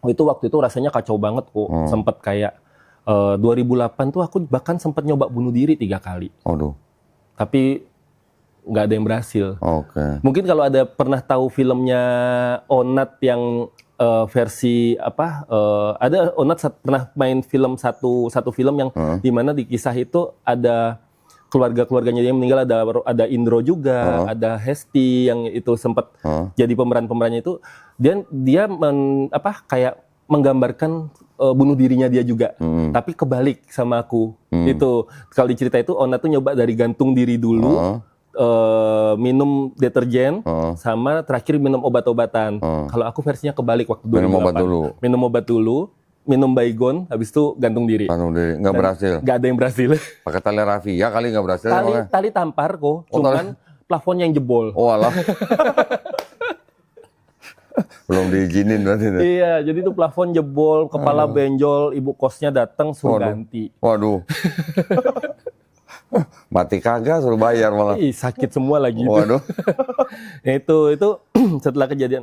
Itu waktu itu rasanya kacau banget kok. Sempet kayak 2008 tuh aku bahkan sempat nyoba bunuh diri 3 kali. Waduh. Tapi nggak ada yang berhasil. Mungkin kalau ada pernah tahu filmnya Onat yang versi apa? Ada Onat pernah main film satu film yang dimana di kisah itu ada keluarganya yang meninggal, ada Indro juga, ada Hesti yang itu sempat jadi pemerannya itu. Dia kayak menggambarkan bunuh dirinya dia juga, tapi kebalik sama aku. Itu kalau dicerita itu Onat tuh nyoba dari gantung diri dulu. Minum deterjen sama terakhir minum obat-obatan. Kalau aku versinya kebalik waktu 2008. Minum obat dulu, minum Baygon, habis itu gantung diri. Nggak berhasil. Nggak ada yang berhasil. Pakai tali rafia kali nggak berhasil. Tali tampar kok, cuman plafonnya yang jebol. Oh alah. Belum diizinin berarti. Iya, jadi itu plafon jebol, kepala benjol, ibu kosnya datang suruh ganti. Waduh. Mati kagak suruh bayar malah. Sakit semua lagi. Waduh. itu setelah kejadian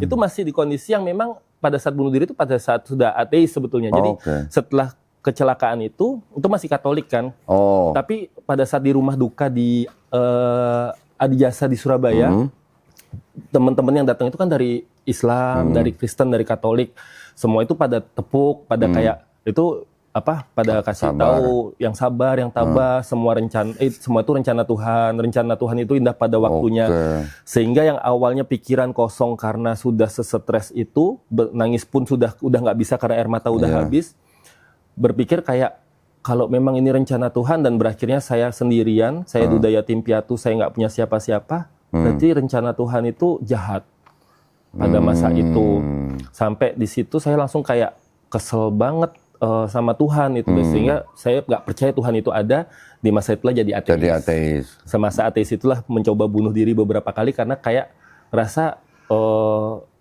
itu masih di kondisi yang memang pada saat bunuh diri itu pada saat sudah ateis sebetulnya. Jadi setelah kecelakaan itu masih Katolik kan. Tapi pada saat di rumah duka di Adijasa di Surabaya, teman-teman yang datang itu kan dari Islam, dari Kristen, dari Katolik. Semua itu pada tepuk, pada kayak itu pada kasih tahu yang sabar, yang tabah, semua itu rencana Tuhan. Rencana Tuhan itu indah pada waktunya. Sehingga yang awalnya pikiran kosong karena sudah sesetres itu, nangis pun udah nggak bisa karena air mata udah habis. Berpikir kayak kalau memang ini rencana Tuhan dan berakhirnya saya sendirian, saya duda yatim piatu, saya nggak punya siapa-siapa, berarti rencana Tuhan itu jahat pada masa itu. Sampai di situ saya langsung kayak kesel banget sama Tuhan itu, sehingga saya nggak percaya Tuhan itu ada. Di masa itulah jadi ateis. Semasa ateis itulah mencoba bunuh diri beberapa kali karena kayak rasa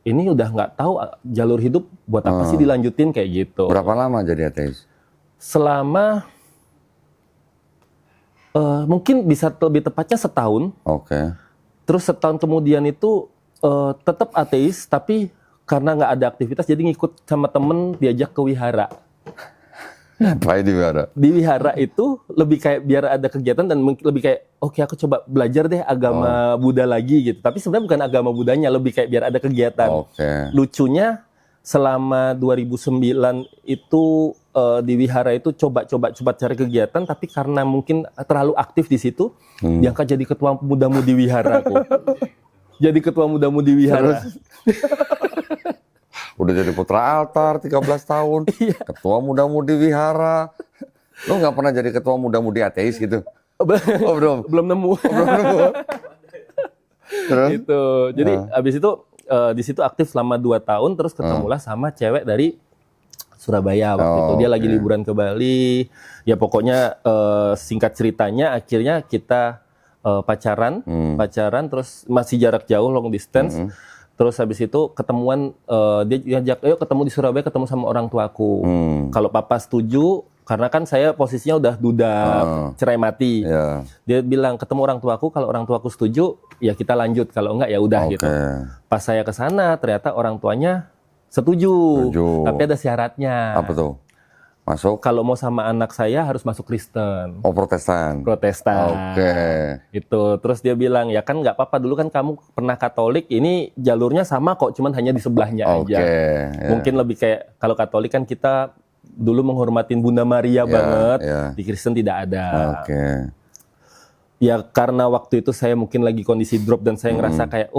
ini udah nggak tahu jalur hidup buat apa sih dilanjutin kayak gitu. Berapa lama jadi ateis? Selama mungkin bisa lebih tepatnya setahun. Terus setahun kemudian itu tetap ateis, tapi karena nggak ada aktivitas jadi ngikut sama temen diajak ke wihara. Ngapain di wihara? Di wihara itu lebih kayak biar ada kegiatan dan lebih kayak oke, aku coba belajar deh agama Buddha lagi gitu. Tapi sebenarnya bukan agama Buddhanya, lebih kayak biar ada kegiatan. Lucunya selama 2009 itu di wihara itu coba cari kegiatan, tapi karena mungkin terlalu aktif di situ, diangkat jadi ketua muda-mudi wihara aku. Jadi ketua muda-mudi wihara. Udah jadi putra altar 13 tahun, ketua muda-mudi wihara. Lo nggak pernah jadi ketua muda-mudi ateis gitu? Belum. Belum nemu. Terus? Gitu. Jadi abis itu di situ aktif selama 2 tahun, terus ketemulah sama cewek dari Surabaya waktu itu. Dia lagi liburan ke Bali. Ya pokoknya singkat ceritanya akhirnya kita pacaran terus masih jarak jauh long distance. Terus habis itu ketemuan dia ngajak, "Ayo ketemu di Surabaya, ketemu sama orang tuaku." Kalau papa setuju karena kan saya posisinya udah duda cerai mati. Ya. Dia bilang ketemu orang tuaku, kalau orang tuaku setuju ya kita lanjut, kalau enggak ya udah gitu. Pas saya ke sana ternyata orang tuanya setuju. Tapi ada syaratnya. Apa tuh? Masuk? Kalau mau sama anak saya harus masuk Kristen. Oh, Protestan. Oke. Itu. Terus dia bilang, ya kan nggak apa-apa, dulu kan kamu pernah Katolik, ini jalurnya sama kok, cuman hanya di sebelahnya aja. Mungkin lebih kayak, kalau Katolik kan kita dulu menghormatin Bunda Maria banget, di Kristen tidak ada. Ya karena waktu itu saya mungkin lagi kondisi drop dan saya ngerasa kayak,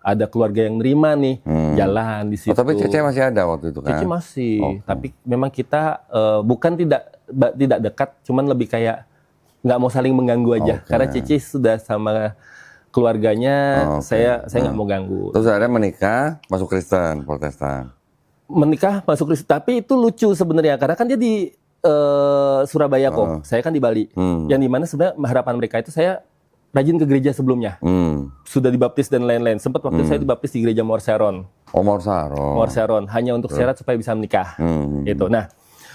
ada keluarga yang nerima nih, jalan di situ. Tapi Cece masih ada waktu itu kan? Cece masih, tapi memang kita bukan tidak dekat, cuman lebih kayak nggak mau saling mengganggu aja. Karena Cece sudah sama keluarganya, saya nggak mau ganggu. Terus akhirnya menikah, masuk Kristen, Protestan. Menikah masuk Kristen, tapi itu lucu sebenarnya, karena kan dia di Surabaya kok, saya kan di Bali. Yang dimana sebenarnya harapan mereka itu saya rajin ke gereja sebelumnya, sudah dibaptis dan lain-lain. Sempat waktu saya dibaptis di gereja Mawar Sharon. Oh, Mawar Sharon. Hanya untuk syarat supaya bisa menikah. Itu. Nah,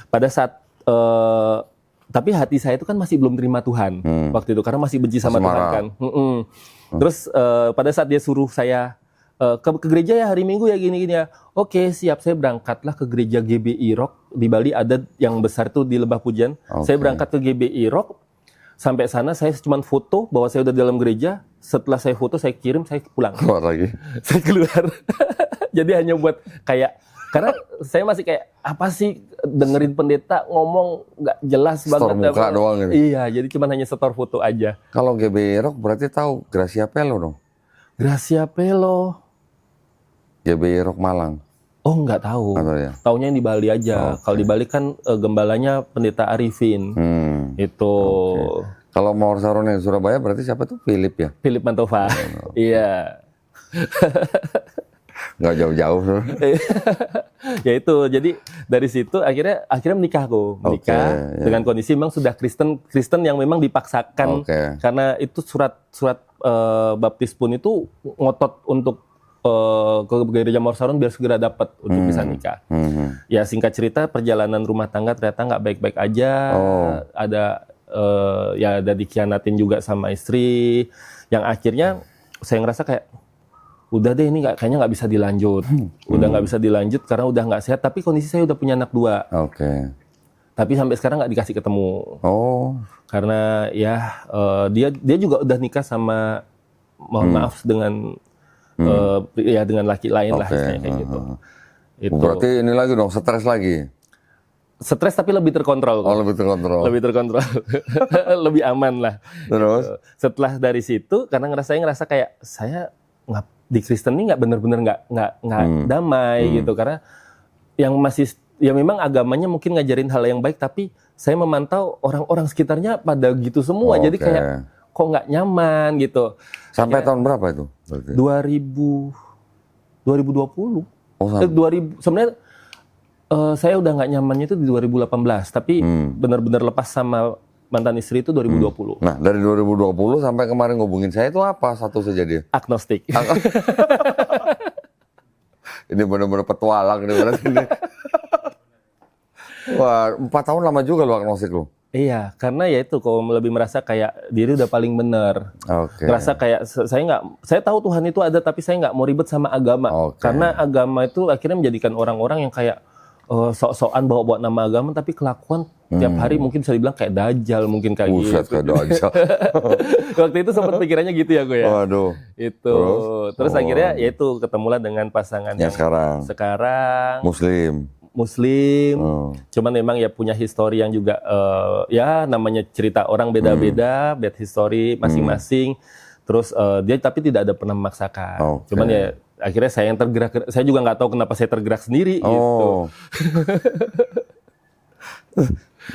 pada saat tapi hati saya itu kan masih belum terima Tuhan waktu itu, karena masih benci sama Tuhan kan. Terus pada saat dia suruh saya ke gereja ya hari Minggu ya gini-gini ya. Oke, siap, saya berangkatlah ke gereja GBI Rock di Bali, ada yang besar tuh di Lebah Pujan. Saya berangkat ke GBI Rock. Sampai sana saya cuma foto bahwa saya udah di dalam gereja. Setelah saya foto, saya kirim, saya pulang. Keluar lagi. Saya keluar. Jadi hanya buat kayak, karena saya masih kayak, apa sih dengerin pendeta ngomong nggak jelas banget. Setor muka doang gitu. Iya, jadi cuma hanya setor foto aja. Kalau GBI Rock berarti tahu Gracia Pelo dong? Gracia Pelo. GBI Rock Malang. Oh, nggak tahu. Ya? Taunya yang di Bali aja. Kalau di Bali kan gembalanya pendeta Arifin. Itu. Kalau Mawar Sharon yang Surabaya berarti siapa tuh? Philip ya? Philip Mantova. Iya. Nggak jauh-jauh. Ya itu. Jadi dari situ akhirnya menikah dengan kondisi memang sudah Kristen yang memang dipaksakan. Karena itu surat baptis pun itu ngotot untuk ke gereja Mawar Sharon biar segera dapat untuk bisa nikah. Ya singkat cerita perjalanan rumah tangga ternyata nggak baik-baik aja. Ada dikhianatin juga sama istri. Yang akhirnya saya ngerasa kayak udah deh ini kayaknya nggak bisa dilanjut. Udah nggak bisa dilanjut karena udah nggak sehat. Tapi kondisi saya udah punya anak 2. Tapi sampai sekarang nggak dikasih ketemu. Karena ya dia juga udah nikah sama, mohon maaf, dengan ya dengan laki lain lah kayak gitu. Itu. Berarti ini lagi dong, stres lagi. Stres tapi lebih terkontrol. Lebih terkontrol. Lebih aman lah. Terus setelah dari situ karena ngerasa kayak saya di Kristen ini nggak benar-benar nggak damai gitu, karena yang masih ya memang agamanya mungkin ngajarin hal yang baik, tapi saya memantau orang-orang sekitarnya pada gitu semua. Jadi kayak kok nggak nyaman gitu. Sampai tahun berapa itu? 2020. 2000 sebenarnya saya udah nggak nyamannya itu di 2018, tapi benar-benar lepas sama mantan istri itu 2020. Nah, dari 2020 sampai kemarin ngubungin saya itu apa satu saja dia? Agnostik. Ini benar-benar petualang ini berarti. Wah, 4 tahun lama juga lo agnostik lo. Iya, karena ya itu kalau lebih merasa kayak diri udah paling benar. Ngerasa kayak saya tahu Tuhan itu ada, tapi saya nggak mau ribet sama agama. Karena agama itu akhirnya menjadikan orang-orang yang kayak sok-sokan bawa nama agama, tapi kelakuan tiap hari mungkin bisa dibilang kayak dajal mungkin kayak gitu. Kayak dajal. Waktu itu sempat pikirannya gitu ya gue ya. Waduh. Itu. Terus akhirnya ya itu ketemulah dengan pasangan yang sekarang Muslim, cuman memang ya punya histori yang juga ya namanya cerita orang beda-beda, bad history masing-masing. Terus dia tapi tidak ada pernah memaksakan. Cuman ya akhirnya saya yang tergerak. Saya juga nggak tahu kenapa saya tergerak sendiri. Gitu.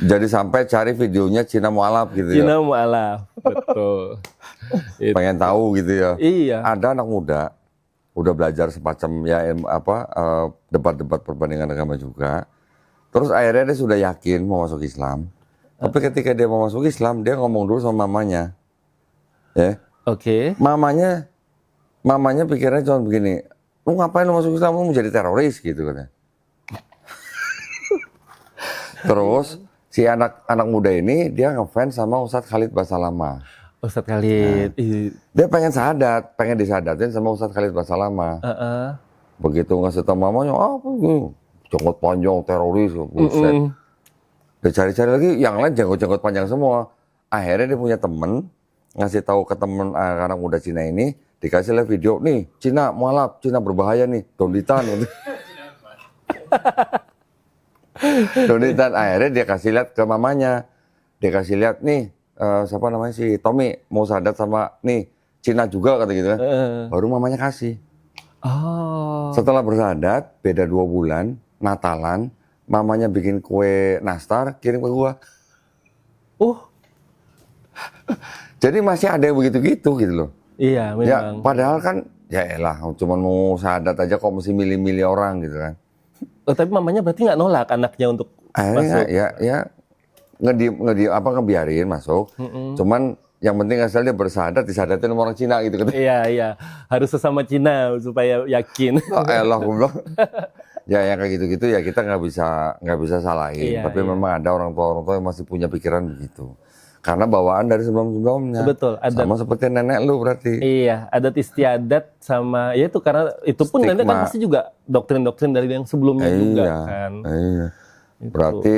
Jadi sampai cari videonya Cina Mu'alaf gitu Cina Mu'alaf, betul. Pengen tahu gitu ya. Iya. Ada anak muda udah belajar semacam ya debat-debat perbandingan agama juga. Terus akhirnya dia sudah yakin mau masuk Islam. Tapi ketika dia mau masuk Islam, dia ngomong dulu sama mamanya. Ya. Oke. Mamanya pikirnya cuma begini, lu ngapain lu masuk Islam, lu mau jadi teroris gitu katanya. Terus si anak muda ini dia ngefans sama Ustadz Khalid Basalamah. Ustadz Khalid. Dia pengen disadatin sama Ustadz Khalid Basalamah. Begitu ngasih tau mamanya, apa jenggot panjang teroris, buset. Dia cari-cari lagi, yang lain jenggot panjang semua. Akhirnya dia punya temen, ngasih tahu ke temen anak muda Cina ini, dikasih lihat video, nih Cina mualaf, Cina berbahaya nih, Dolitan. Dolitan, akhirnya dia kasih lihat ke mamanya. Dia kasih lihat nih, siapa namanya si Tommy, mau sadat sama nih, Cina juga kata gitu kan. Baru mamanya kasih. Oh. Setelah bersahadat, beda 2 bulan, Natalan, mamanya bikin kue nastar, kirim ke gua. Jadi masih ada yang begitu-gitu gitu loh. Iya, memang. Ya, padahal kan, ya elah, cuma mau sahadat aja kok mesti milih-milih orang gitu kan. Tapi mamanya berarti nggak nolak anaknya untuk Akhirnya masuk? ya ngebiarin masuk. Cuman yang penting asal dia bersahadat, disahadatin sama orang Cina gitu kan. Iya. Harus sesama Cina supaya yakin. Elah, gue bilang. Ya yang kayak gitu-gitu ya kita nggak bisa salahin. Iya, Tapi iya. memang ada orang tua yang masih punya pikiran begitu. Karena bawaan dari sebelum-sebelumnya. Betul, ada. Sama seperti nenek lu berarti. Iya, adat istiadat sama ya itu karena itu pun Stigma. nenek kan pasti juga doktrin-doktrin dari yang sebelumnya juga Iya. kan. Iya. Itu. Berarti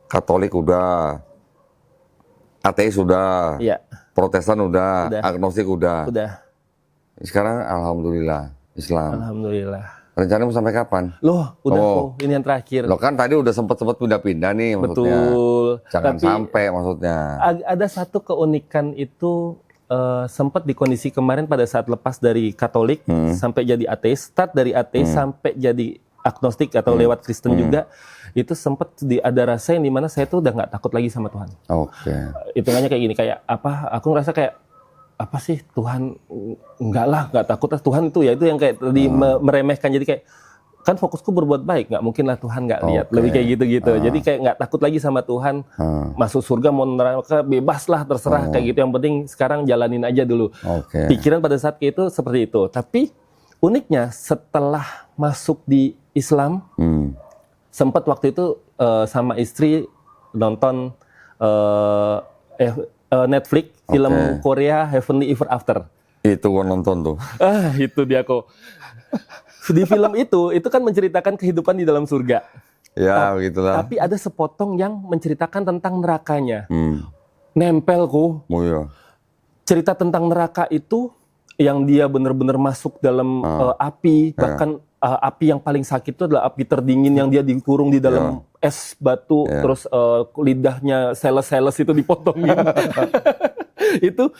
Katolik udah, ateis udah, Iya, Protestan udah, Udah. agnostik udah. udah. Sekarang alhamdulillah Islam. Alhamdulillah. Rencana mau sampai kapan? Loh, udah Oh. kok, ini yang terakhir. Lo kan tadi udah sempat pindah-pindah nih maksudnya. Betul. Jangan Tapi sampai maksudnya. ada satu keunikan itu sempat di kondisi kemarin pada saat lepas dari Katolik sampai jadi ateis, start dari ateis sampai jadi agnostik atau lewat Kristen juga, itu sempat ada rasa yang dimana saya tuh udah nggak takut lagi sama Tuhan. Oke. Hitungannya kayak gini, kayak apa? Aku ngerasa kayak apa sih Tuhan, nggak takut lah Tuhan itu ya itu yang kayak tadi meremehkan, jadi kayak kan fokusku berbuat baik, nggak mungkin lah Tuhan nggak lihat, lebih kayak gitu jadi kayak nggak takut lagi sama Tuhan, masuk surga mau neraka bebas lah terserah kayak gitu, yang penting sekarang jalanin aja dulu. Oke. Pikiran pada saat itu seperti itu. Tapi uniknya setelah masuk di Islam, sempat waktu itu sama istri nonton Netflix film Korea Heavenly Ever After. Itu gua nonton tuh. Itu dia kok. Di film itu kan menceritakan kehidupan di dalam surga. Ya begitulah. Tapi ada sepotong yang menceritakan tentang nerakanya. Nempel kok. Oh iya. Cerita tentang neraka itu yang dia benar-benar masuk dalam api, bahkan api yang paling sakit itu adalah api terdingin yang dia dikurung di dalam es batu, terus lidahnya seles-seles itu dipotongin. Itu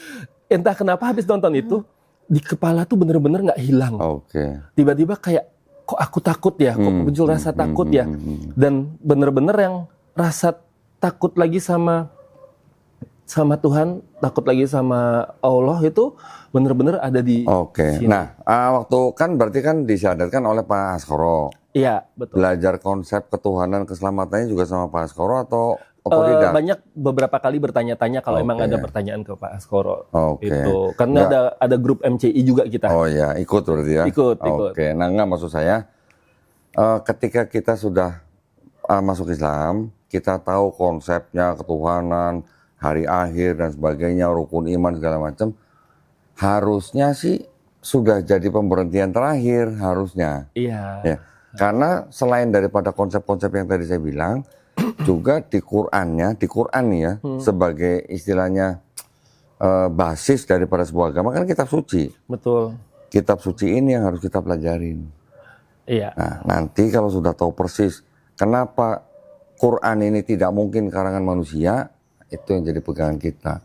entah kenapa habis nonton itu di kepala tuh bener-bener nggak hilang. Oke. Tiba-tiba kayak kok aku takut ya, kok muncul rasa takut ya, dan bener-bener yang rasa takut lagi sama Tuhan, takut lagi sama Allah itu bener-bener ada di Oke. sini. Nah, waktu kan berarti kan disyadatkan oleh Pak Askoro. Iya, betul. Belajar konsep ketuhanan keselamatannya juga sama Pak Askoro atau otodidak? Banyak beberapa kali bertanya-tanya kalau emang Oke. ada pertanyaan ke Pak Askoro. Oke. Itu karena ada grup MCI juga kita. Oh ya, ikut berarti ya? Ikut. Oke, nah enggak maksud saya, ketika kita sudah masuk Islam, kita tahu konsepnya ketuhanan, hari akhir dan sebagainya, rukun iman segala macam, harusnya sih sudah jadi pemberhentian terakhir harusnya. Iya. Ya. Karena selain daripada konsep-konsep yang tadi saya bilang, juga di Quran nih ya, sebagai istilahnya basis daripada sebuah agama kan kitab suci. Betul. Kitab suci ini yang harus kita pelajarin. Iya. Nah, nanti kalau sudah tahu persis kenapa Quran ini tidak mungkin karangan manusia, itu yang jadi pegangan kita.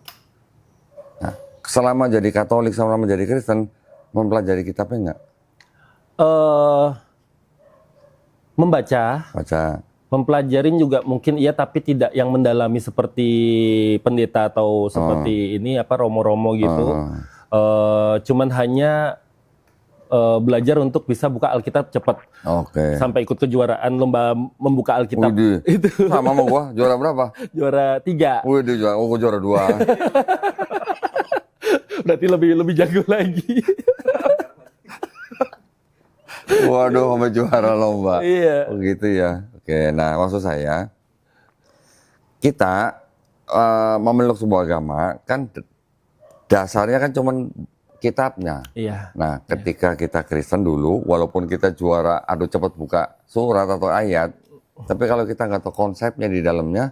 Nah, selama jadi Katolik, selama jadi Kristen, mempelajari kitabnya enggak? Membaca, mempelajarin juga mungkin iya, tapi tidak yang mendalami seperti pendeta atau seperti ini romo-romo gitu. Cuman hanya belajar untuk bisa buka Alkitab cepat. Oke. Sampai ikut kejuaraan lomba membuka Alkitab. Widih. Itu Sama sama gua, juara berapa? juara 3. Widih, gua juara 2. Berarti lebih jago lagi. Waduh, sampai juara lomba. Iya. Oh gitu ya. Oke, nah maksud saya kita memeluk sebuah agama kan dasarnya kan cuman kitabnya. Iya. Nah, ketika kita Kristen dulu, walaupun kita juara adu cepat buka surat atau ayat, tapi kalau kita nggak tahu konsepnya di dalamnya,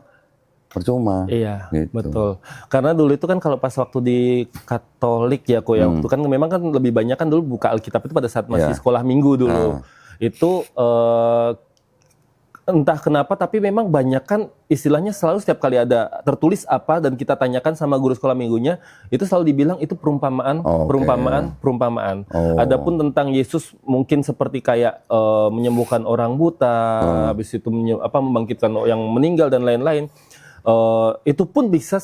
percuma. Iya, Gitu. betul. Karena dulu itu kan kalau pas waktu di Katolik ya, kok ya, waktu kan memang kan lebih banyak kan dulu buka Alkitab itu pada saat masih Ya. sekolah minggu dulu. Itu entah kenapa, tapi memang banyak kan istilahnya selalu setiap kali ada tertulis apa dan kita tanyakan sama guru sekolah minggunya, itu selalu dibilang itu perumpamaan, Oke. perumpamaan. Oh. Adapun tentang Yesus mungkin seperti kayak menyembuhkan orang buta, habis itu membangkitkan yang meninggal dan lain-lain. Itu pun bisa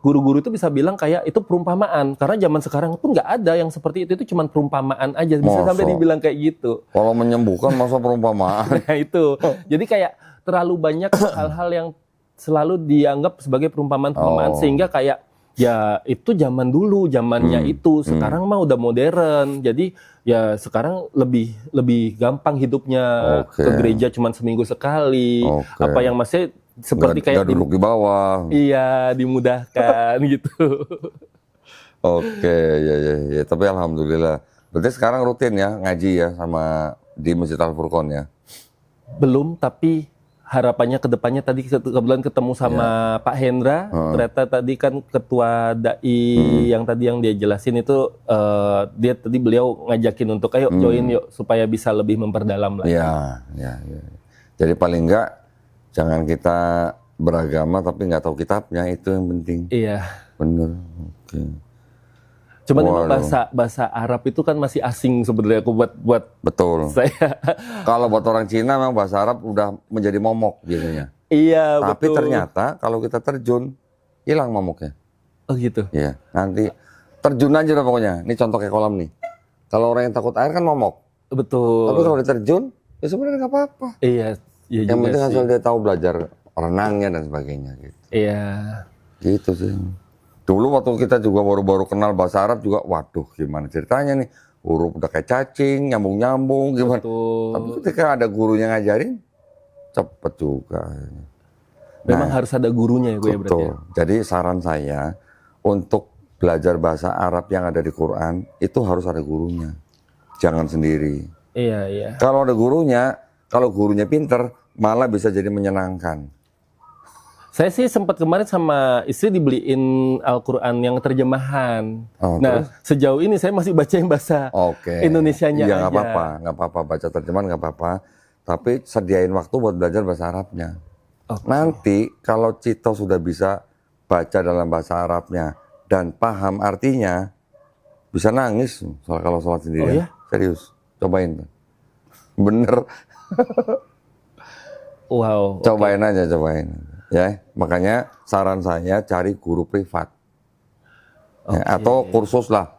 guru-guru itu bisa bilang kayak itu perumpamaan, karena zaman sekarang pun nggak ada yang seperti itu cuma perumpamaan aja, bisa Masa? sampai dibilang kayak gitu. Kalau menyembuhkan masa perumpamaan? Nah itu, jadi kayak terlalu banyak hal-hal yang selalu dianggap sebagai perumpamaan-perumpamaan, sehingga kayak ya itu zaman dulu, zamannya itu. Sekarang mah udah modern, jadi ya sekarang lebih gampang hidupnya. Oke. Ke gereja cuma seminggu sekali. Oke. Apa yang masih seperti kayak Nggak duduk di bawah. iya, dimudahkan gitu. Oke, ya. Tapi alhamdulillah. Berarti sekarang rutin ya ngaji ya sama di Masjid Al Furqon ya. Belum, tapi harapannya ke depannya tadi kebetulan ketemu sama Pak Hendra. Ternyata tadi kan ketua dai yang tadi yang dia jelasin itu dia tadi beliau ngajakin untuk ayo join yuk supaya bisa lebih memperdalam lagi. Iya. Jadi paling enggak jangan kita beragama tapi nggak tahu kitabnya, itu yang penting. Iya. Bener. Oke. Cuman memang Waduh. bahasa Arab itu kan masih asing sebenarnya aku buat Betul. saya. Kalau buat orang Cina memang bahasa Arab udah menjadi momok biasanya. Iya, Tapi betul. ternyata kalau kita terjun hilang momoknya. Oh gitu. Iya. Nanti terjun aja dah pokoknya. Ini contoh kayak kolam nih. Kalau orang yang takut air kan momok. Betul. Tapi kalau dia terjun ya sebenarnya nggak apa-apa. Iya Yang juga penting sih. asal dia tahu belajar renangnya dan sebagainya gitu. Iya. Gitu sih. Dulu waktu kita juga baru-baru kenal bahasa Arab juga, waduh gimana ceritanya nih. Huruf udah kayak cacing, nyambung-nyambung gimana. Betul. Tapi ketika ada gurunya ngajarin, cepet juga. Memang harus ada gurunya ya gue ya berarti. Betul. Jadi saran saya untuk belajar bahasa Arab yang ada di Quran, itu harus ada gurunya. Jangan sendiri. Iya. Kalau ada gurunya, kalau gurunya pinter, malah bisa jadi menyenangkan. Saya sih sempat kemarin sama istri dibeliin Al-Quran yang terjemahan. Oh, Nah, sejauh ini saya masih baca yang bahasa Oke. Indonesianya Iya, aja. nggak apa-apa. Baca terjemahan nggak apa-apa. Tapi sediain waktu buat belajar bahasa Arabnya. Oke. Nanti kalau Cito sudah bisa baca dalam bahasa Arabnya dan paham artinya, bisa nangis kalau sholat sendiri. Oh ya? Serius, cobain. Bener, Wow. cobain aja, cobain. Ya, makanya saran saya cari guru privat. Ya, atau kursus lah.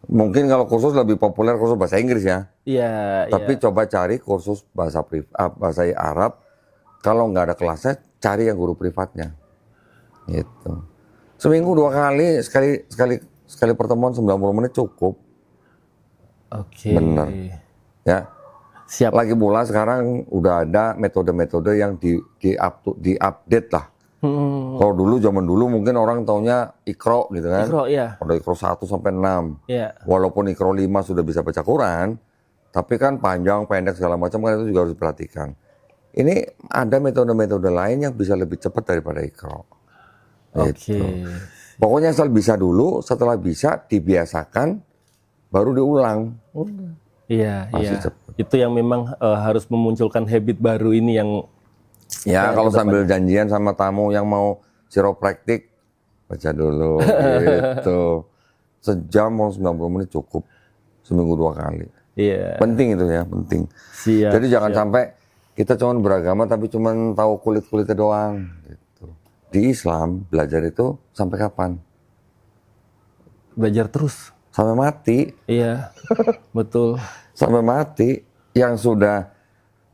Mungkin kalau kursus lebih populer kursus bahasa Inggris ya. Iya. Tapi coba cari kursus bahasa Arab. Kalau nggak ada kelasnya, cari yang guru privatnya. Gitu. Seminggu 2 kali, sekali pertemuan 90 menit cukup. Oke. Bener. Ya. Siap. Lagi pula sekarang udah ada metode-metode yang di-update lah. Kalau dulu zaman dulu mungkin orang taunya Iqra gitu kan. Iqra, iya. Ada Iqra 1 sampai 6. Iya. Walaupun Iqra 5 sudah bisa baca Quran, tapi kan panjang, pendek segala macam kan itu juga harus diperhatikan. Ini ada metode-metode lain yang bisa lebih cepat daripada Iqra. Oke. Gitu. Pokoknya asal bisa dulu, setelah bisa dibiasakan, baru diulang. Iya. Pasti cepet. Itu yang memang harus memunculkan habit baru ini yang Ya kalau sambil janjian sama tamu yang mau chiropractic, baca dulu gitu. Sejam mau 90 menit cukup. Seminggu 2 kali. iya. Penting itu ya, penting. Siap. Jadi jangan sampai kita cuma beragama tapi cuma tahu kulit-kulitnya doang gitu. Di Islam belajar itu sampai kapan? Belajar terus. sampai mati. Iya, betul. Sampai mati. Yang sudah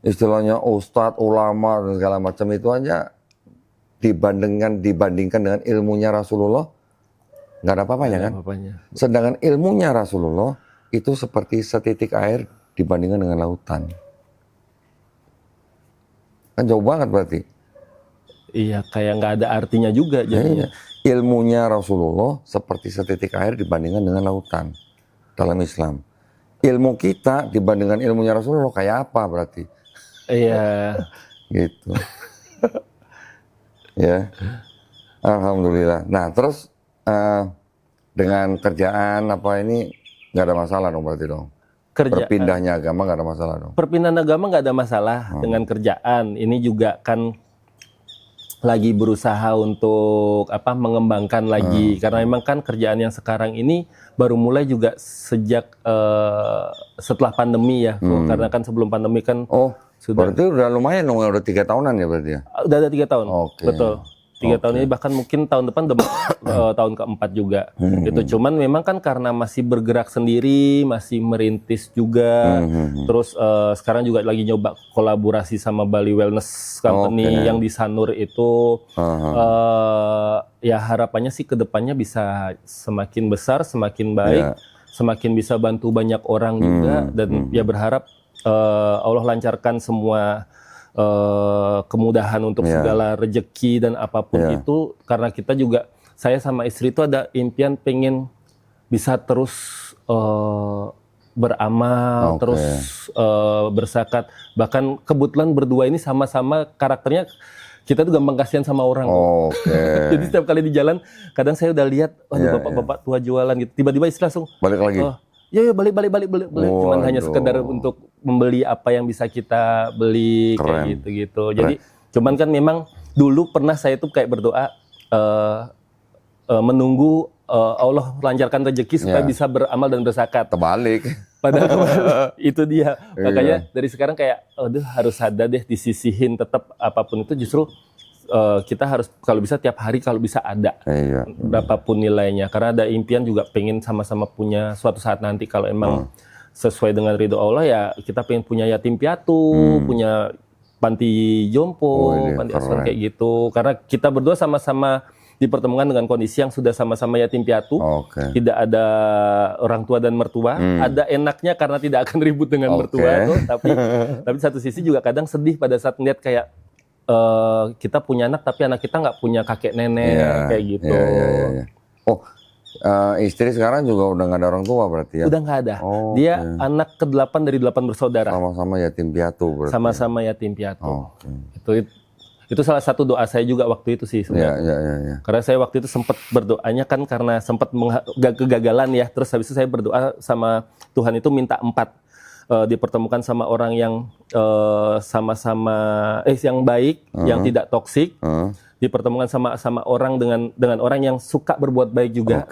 istilahnya ustadz, ulama, dan segala macam itu aja dibandingkan dengan ilmunya Rasulullah, nggak ada apa-apanya kan? Apanya? Sedangkan ilmunya Rasulullah itu seperti setitik air dibandingkan dengan lautan. Kan jauh banget berarti. Iya, kayak nggak ada artinya juga jadinya. Ilmunya Rasulullah seperti setitik air dibandingkan dengan lautan dalam Islam. Ilmu kita dibandingkan ilmunya Rasulullah kayak apa berarti? Iya. Gitu. Ya, alhamdulillah. Nah, terus dengan kerjaan apa ini nggak ada masalah dong berarti dong? Berpindahnya agama nggak ada masalah dong? Perpindahan agama nggak ada masalah dengan kerjaan. Ini juga kan lagi berusaha untuk mengembangkan lagi, karena memang kan kerjaan yang sekarang ini baru mulai juga sejak setelah pandemi ya. Karena kan sebelum pandemi kan sudah. Berarti udah lumayan dong, udah 3 tahunan ya berarti ya? Udah ada 3 tahun, Oke. betul. 3 tahun ini, bahkan mungkin tahun depan udah tahun keempat juga. Itu cuman memang kan karena masih bergerak sendiri, masih merintis juga. Terus sekarang juga lagi nyoba kolaborasi sama Bali Wellness Company yang di Sanur itu. Ya harapannya sih kedepannya bisa semakin besar, semakin baik, semakin bisa bantu banyak orang juga. Dan ya berharap Allah lancarkan semua kemudahan untuk segala rejeki dan apapun itu, karena kita juga, saya sama istri itu ada impian pengen bisa terus beramal, terus berzakat. Bahkan kebetulan berdua ini sama-sama karakternya, kita tuh gampang kasihan sama orang. Jadi setiap kali di jalan, kadang saya udah lihat, waduh bapak-bapak tua jualan gitu, tiba-tiba istri langsung balik lagi. Ya balik. Cuman hanya sekedar untuk membeli apa yang bisa kita beli. Keren. Kayak gitu-gitu. Jadi cuman kan memang dulu pernah saya tuh kayak berdoa menunggu Allah lancarkan rezeki supaya bisa beramal dan berzakat. Terbalik. Padahal itu dia. Makanya dari sekarang kayak harus ada deh disisihin, tetap apapun itu justru kita harus kalau bisa tiap hari kalau bisa ada berapapun nilainya, karena ada impian juga pengen sama-sama punya suatu saat nanti kalau emang sesuai dengan ridho Allah ya, kita pengen punya yatim piatu, punya panti jompo, panti asuhan kayak gitu, karena kita berdua sama-sama dipertemukan dengan kondisi yang sudah sama-sama yatim piatu, tidak ada orang tua dan mertua, ada enaknya karena tidak akan ribut dengan mertua tuh, tapi satu sisi juga kadang sedih pada saat melihat kayak kita punya anak tapi anak kita nggak punya kakek nenek kayak gitu. Istri sekarang juga udah nggak ada orang tua berarti ya? Udah nggak ada. Dia anak ke-8 dari 8 bersaudara. Sama-sama yatim piatu berarti. Sama-sama yatim piatu. Itu salah satu doa saya juga waktu itu sih sebenarnya. Karena saya waktu itu sempat berdoanya kan karena sempat kegagalan ya. Terus habis itu saya berdoa sama Tuhan itu minta 4. Dipertemukan sama orang yang sama-sama yang baik, yang tidak toksik, dipertemukan sama orang dengan orang yang suka berbuat baik juga,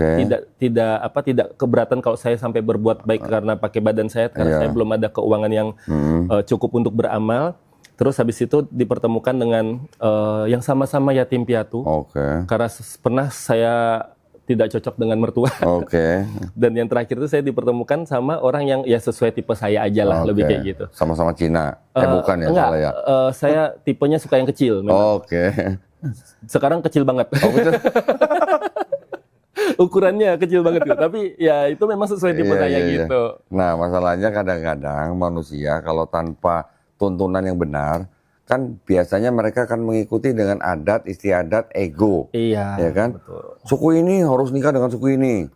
tidak keberatan kalau saya sampai berbuat baik karena pakai badan saya, karena saya belum ada keuangan yang cukup untuk beramal. Terus habis itu dipertemukan dengan yang sama-sama yatim piatu, karena pernah saya tidak cocok dengan mertua. Dan yang terakhir itu saya dipertemukan sama orang yang ya sesuai tipe saya aja lah, lebih kayak gitu. Sama-sama Cina? Bukan ya? Enggak, salah ya? Saya tipenya suka yang kecil. Sekarang kecil banget. Ukurannya kecil banget gitu. Tapi ya itu memang sesuai tipe saya gitu. Nah masalahnya kadang-kadang manusia kalau tanpa tuntunan yang benar, kan biasanya mereka akan mengikuti dengan adat istiadat ego, ya kan? Betul. Suku ini harus nikah dengan suku ini,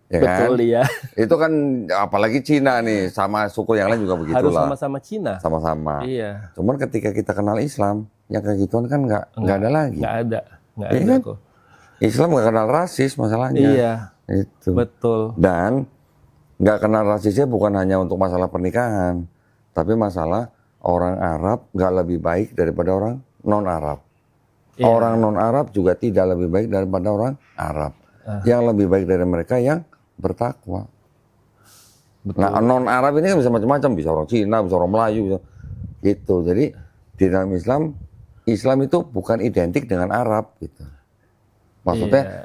ya betul kan? ya. Itu kan apalagi Cina nih, sama suku yang lain juga begitulah. Harus sama-sama Cina. Sama-sama. Iya. Cuman ketika kita kenal Islam, yang kayak gituan kan nggak ada lagi. Nggak ada kan? kok. Islam nggak kenal rasis masalahnya. Iya. Itu. Betul. Dan nggak kenal rasisnya bukan hanya untuk masalah pernikahan, tapi masalah orang Arab nggak lebih baik daripada orang non-Arab. Orang non-Arab juga tidak lebih baik daripada orang Arab. Yang lebih baik dari mereka yang bertakwa. Nah, non-Arab ini kan bisa macam-macam, bisa orang Cina, bisa orang Melayu, bisa gitu. Jadi di dalam Islam itu bukan identik dengan Arab gitu. Maksudnya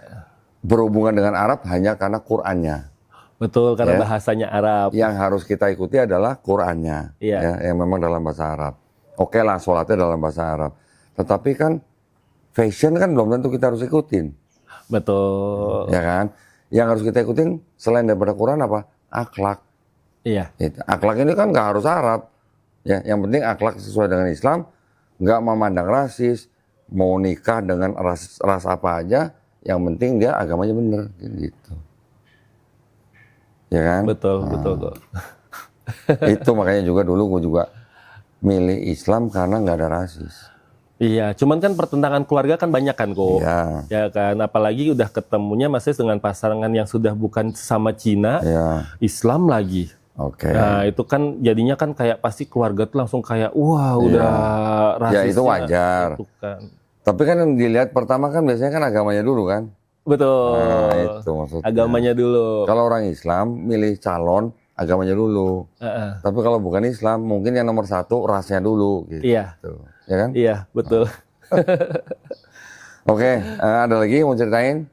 berhubungan dengan Arab hanya karena Qur'annya. Betul, karena Ya. bahasanya Arab. Yang harus kita ikuti adalah Qur'annya, Iya. ya, yang memang dalam bahasa Arab. Oke lah, sholatnya dalam bahasa Arab. Tetapi kan fashion kan belum tentu kita harus ikutin, Betul. ya kan? Yang harus kita ikutin selain daripada Quran apa? Akhlak. Iya. Akhlak ini kan nggak harus Arab, ya. Yang penting akhlak sesuai dengan Islam, nggak memandang rasis, mau nikah dengan ras apa aja, yang penting dia agamanya bener, gitu. Ya kan? Betul, betul. Itu makanya juga dulu gue juga milih Islam karena nggak ada rasis. Iya, cuman kan pertentangan keluarga kan banyak kan kok. Iya. Ya kan, apalagi udah ketemunya masih dengan pasangan yang sudah bukan sama Cina, Ya, Islam lagi. oke. Nah, itu kan jadinya kan kayak pasti keluarga tuh langsung kayak wah udah rasisnya. Ya, itu wajar. Itu kan. Tapi kan yang dilihat pertama kan biasanya kan agamanya dulu kan. Betul. Nah, itu maksudnya. Agamanya dulu. Kalau orang Islam milih calon agamanya dulu. Heeh. Tapi kalau bukan Islam mungkin yang nomor satu rasnya dulu. Gitu. Iya. Ya kan? Iya, betul. Oke, ada lagi yang mau ceritain?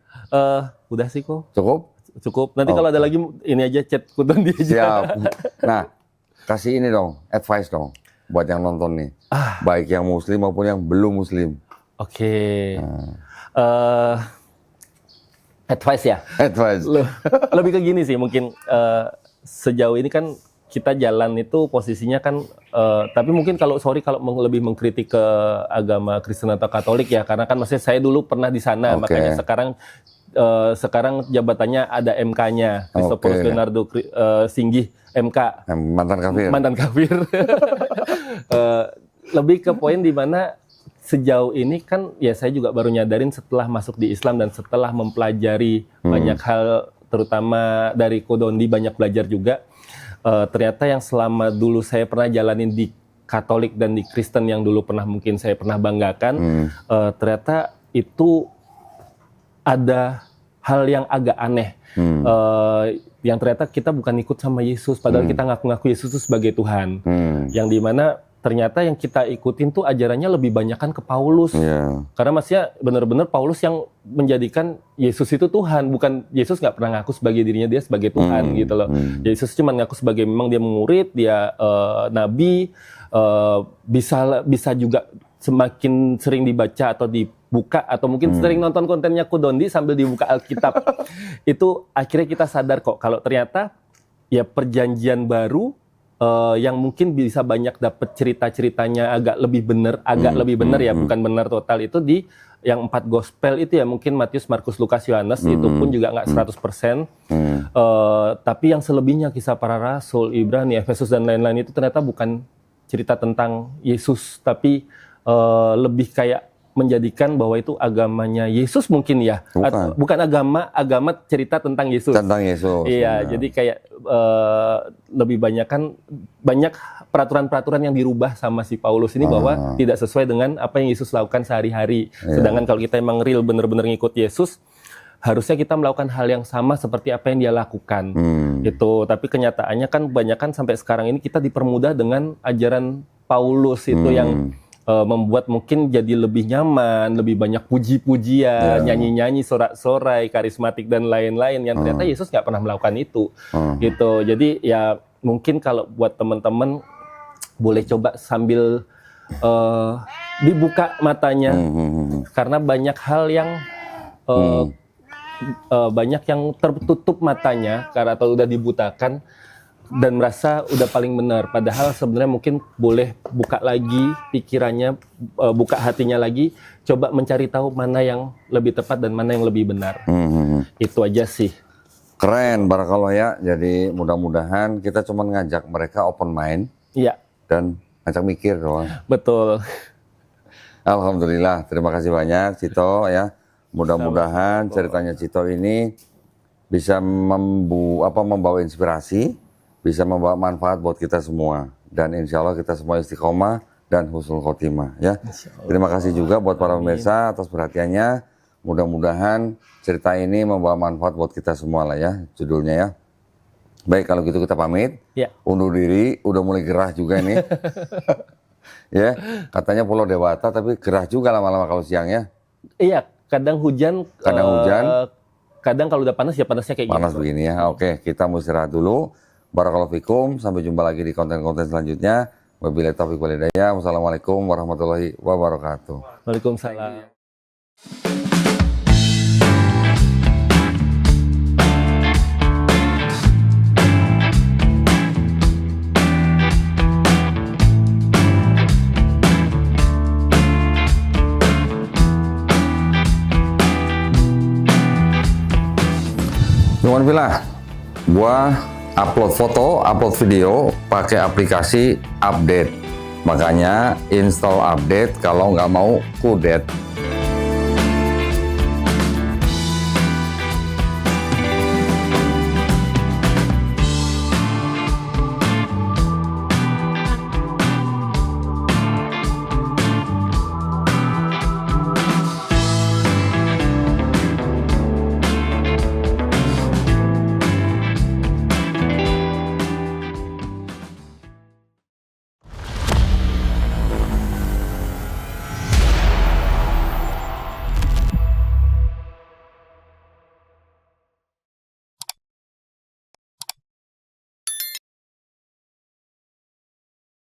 Udah sih kok. Cukup? Cukup. Nanti kalau ada lagi ini aja chat Kuton dia aja. Siap. Nah, kasih ini dong, advice dong buat yang nonton nih. Baik yang muslim maupun yang belum muslim. Oke. Advice ya. Advice. Lebih ke gini sih mungkin sejauh ini kan kita jalan itu posisinya kan tapi mungkin kalau lebih mengkritik ke agama Kristen atau Katolik ya karena kan maksudnya saya dulu pernah di sana Oke. makanya sekarang jabatannya ada MK-nya Christophorus Oke. Leonardo Singgih MK Mantan kafir. mantan kafir. Lebih ke poin di mana sejauh ini kan ya saya juga baru nyadarin setelah masuk di Islam dan setelah mempelajari banyak hal terutama dari Kodondi banyak belajar juga ternyata yang selama dulu saya pernah jalanin di Katolik dan di Kristen yang dulu mungkin saya pernah banggakan ternyata itu ada hal yang agak aneh yang ternyata kita bukan ikut sama Yesus padahal kita ngaku-ngaku Yesus itu sebagai Tuhan yang dimana ternyata yang kita ikutin tuh ajarannya lebih banyak kan ke Paulus. Iya. Karena maksudnya benar-benar Paulus yang menjadikan Yesus itu Tuhan, bukan Yesus nggak pernah ngaku sebagai dirinya dia sebagai Tuhan gitu loh. Yesus cuma ngaku sebagai memang dia murid, dia nabi, bisa juga semakin sering dibaca atau dibuka atau mungkin sering nonton kontennya Kudondi sambil dibuka Alkitab. Itu akhirnya kita sadar kok kalau ternyata ya perjanjian baru yang mungkin bisa banyak dapat cerita-ceritanya agak lebih benar ya bukan benar total itu di yang 4 gospel itu ya mungkin Matius, Markus, Lukas, Yohanes itu pun juga nggak 100%. Tapi yang selebihnya kisah para rasul, Ibrani, Efesus dan lain-lain itu ternyata bukan cerita tentang Yesus tapi lebih kayak menjadikan bahwa itu agamanya Yesus mungkin ya. Bukan agama cerita tentang Yesus. Tentang Yesus. Iya, jadi kayak lebih banyak peraturan-peraturan yang dirubah sama si Paulus ini bahwa tidak sesuai dengan apa yang Yesus lakukan sehari-hari. Sedangkan kalau kita emang real bener-bener ngikut Yesus, harusnya kita melakukan hal yang sama seperti apa yang dia lakukan. Itu. Tapi kenyataannya kan kebanyakan sampai sekarang ini kita dipermudah dengan ajaran Paulus itu yang membuat mungkin jadi lebih nyaman, lebih banyak puji-pujian, nyanyi-nyanyi, sorak-sorai, karismatik dan lain-lain yang ternyata Yesus nggak pernah melakukan itu. Gitu. Jadi ya mungkin kalau buat teman-teman boleh coba sambil dibuka matanya karena banyak hal yang banyak yang tertutup matanya karena atau udah dibutakan dan merasa udah paling benar. Padahal sebenarnya mungkin boleh buka lagi pikirannya, buka hatinya lagi, coba mencari tahu mana yang lebih tepat dan mana yang lebih benar. Itu aja sih. Keren, barakallah ya. Jadi mudah-mudahan kita cuma ngajak mereka open mind. Iya. Dan ngajak mikir doang. Betul. Alhamdulillah, terima kasih banyak Cito ya. Mudah-mudahan ceritanya Cito ini bisa membawa inspirasi, bisa membawa manfaat buat kita semua. Dan insya Allah kita semua istiqomah dan husnul khotimah ya. Terima kasih juga buat para pemirsa atas perhatiannya. Mudah-mudahan cerita ini membawa manfaat buat kita semua lah ya, judulnya ya. Baik, kalau gitu kita pamit. Ya. Undur diri, udah mulai gerah juga nih. Ya, katanya Pulau Dewata tapi gerah juga lama-lama kalau siang ya. Iya, kadang hujan. kadang kalau udah panas ya panasnya kayak Panas gitu. begini ya. Oke, kita mau istirahat dulu. Barakallahu fikum. Sampai jumpa lagi di konten-konten selanjutnya. Wabillahi taufiq wal hidayah. Wassalamualaikum warahmatullahi wabarakatuh. Waalaikumsalam. Cuman bilang, gua upload foto, upload video pakai aplikasi Update. Makanya install Update kalau nggak mau kudet.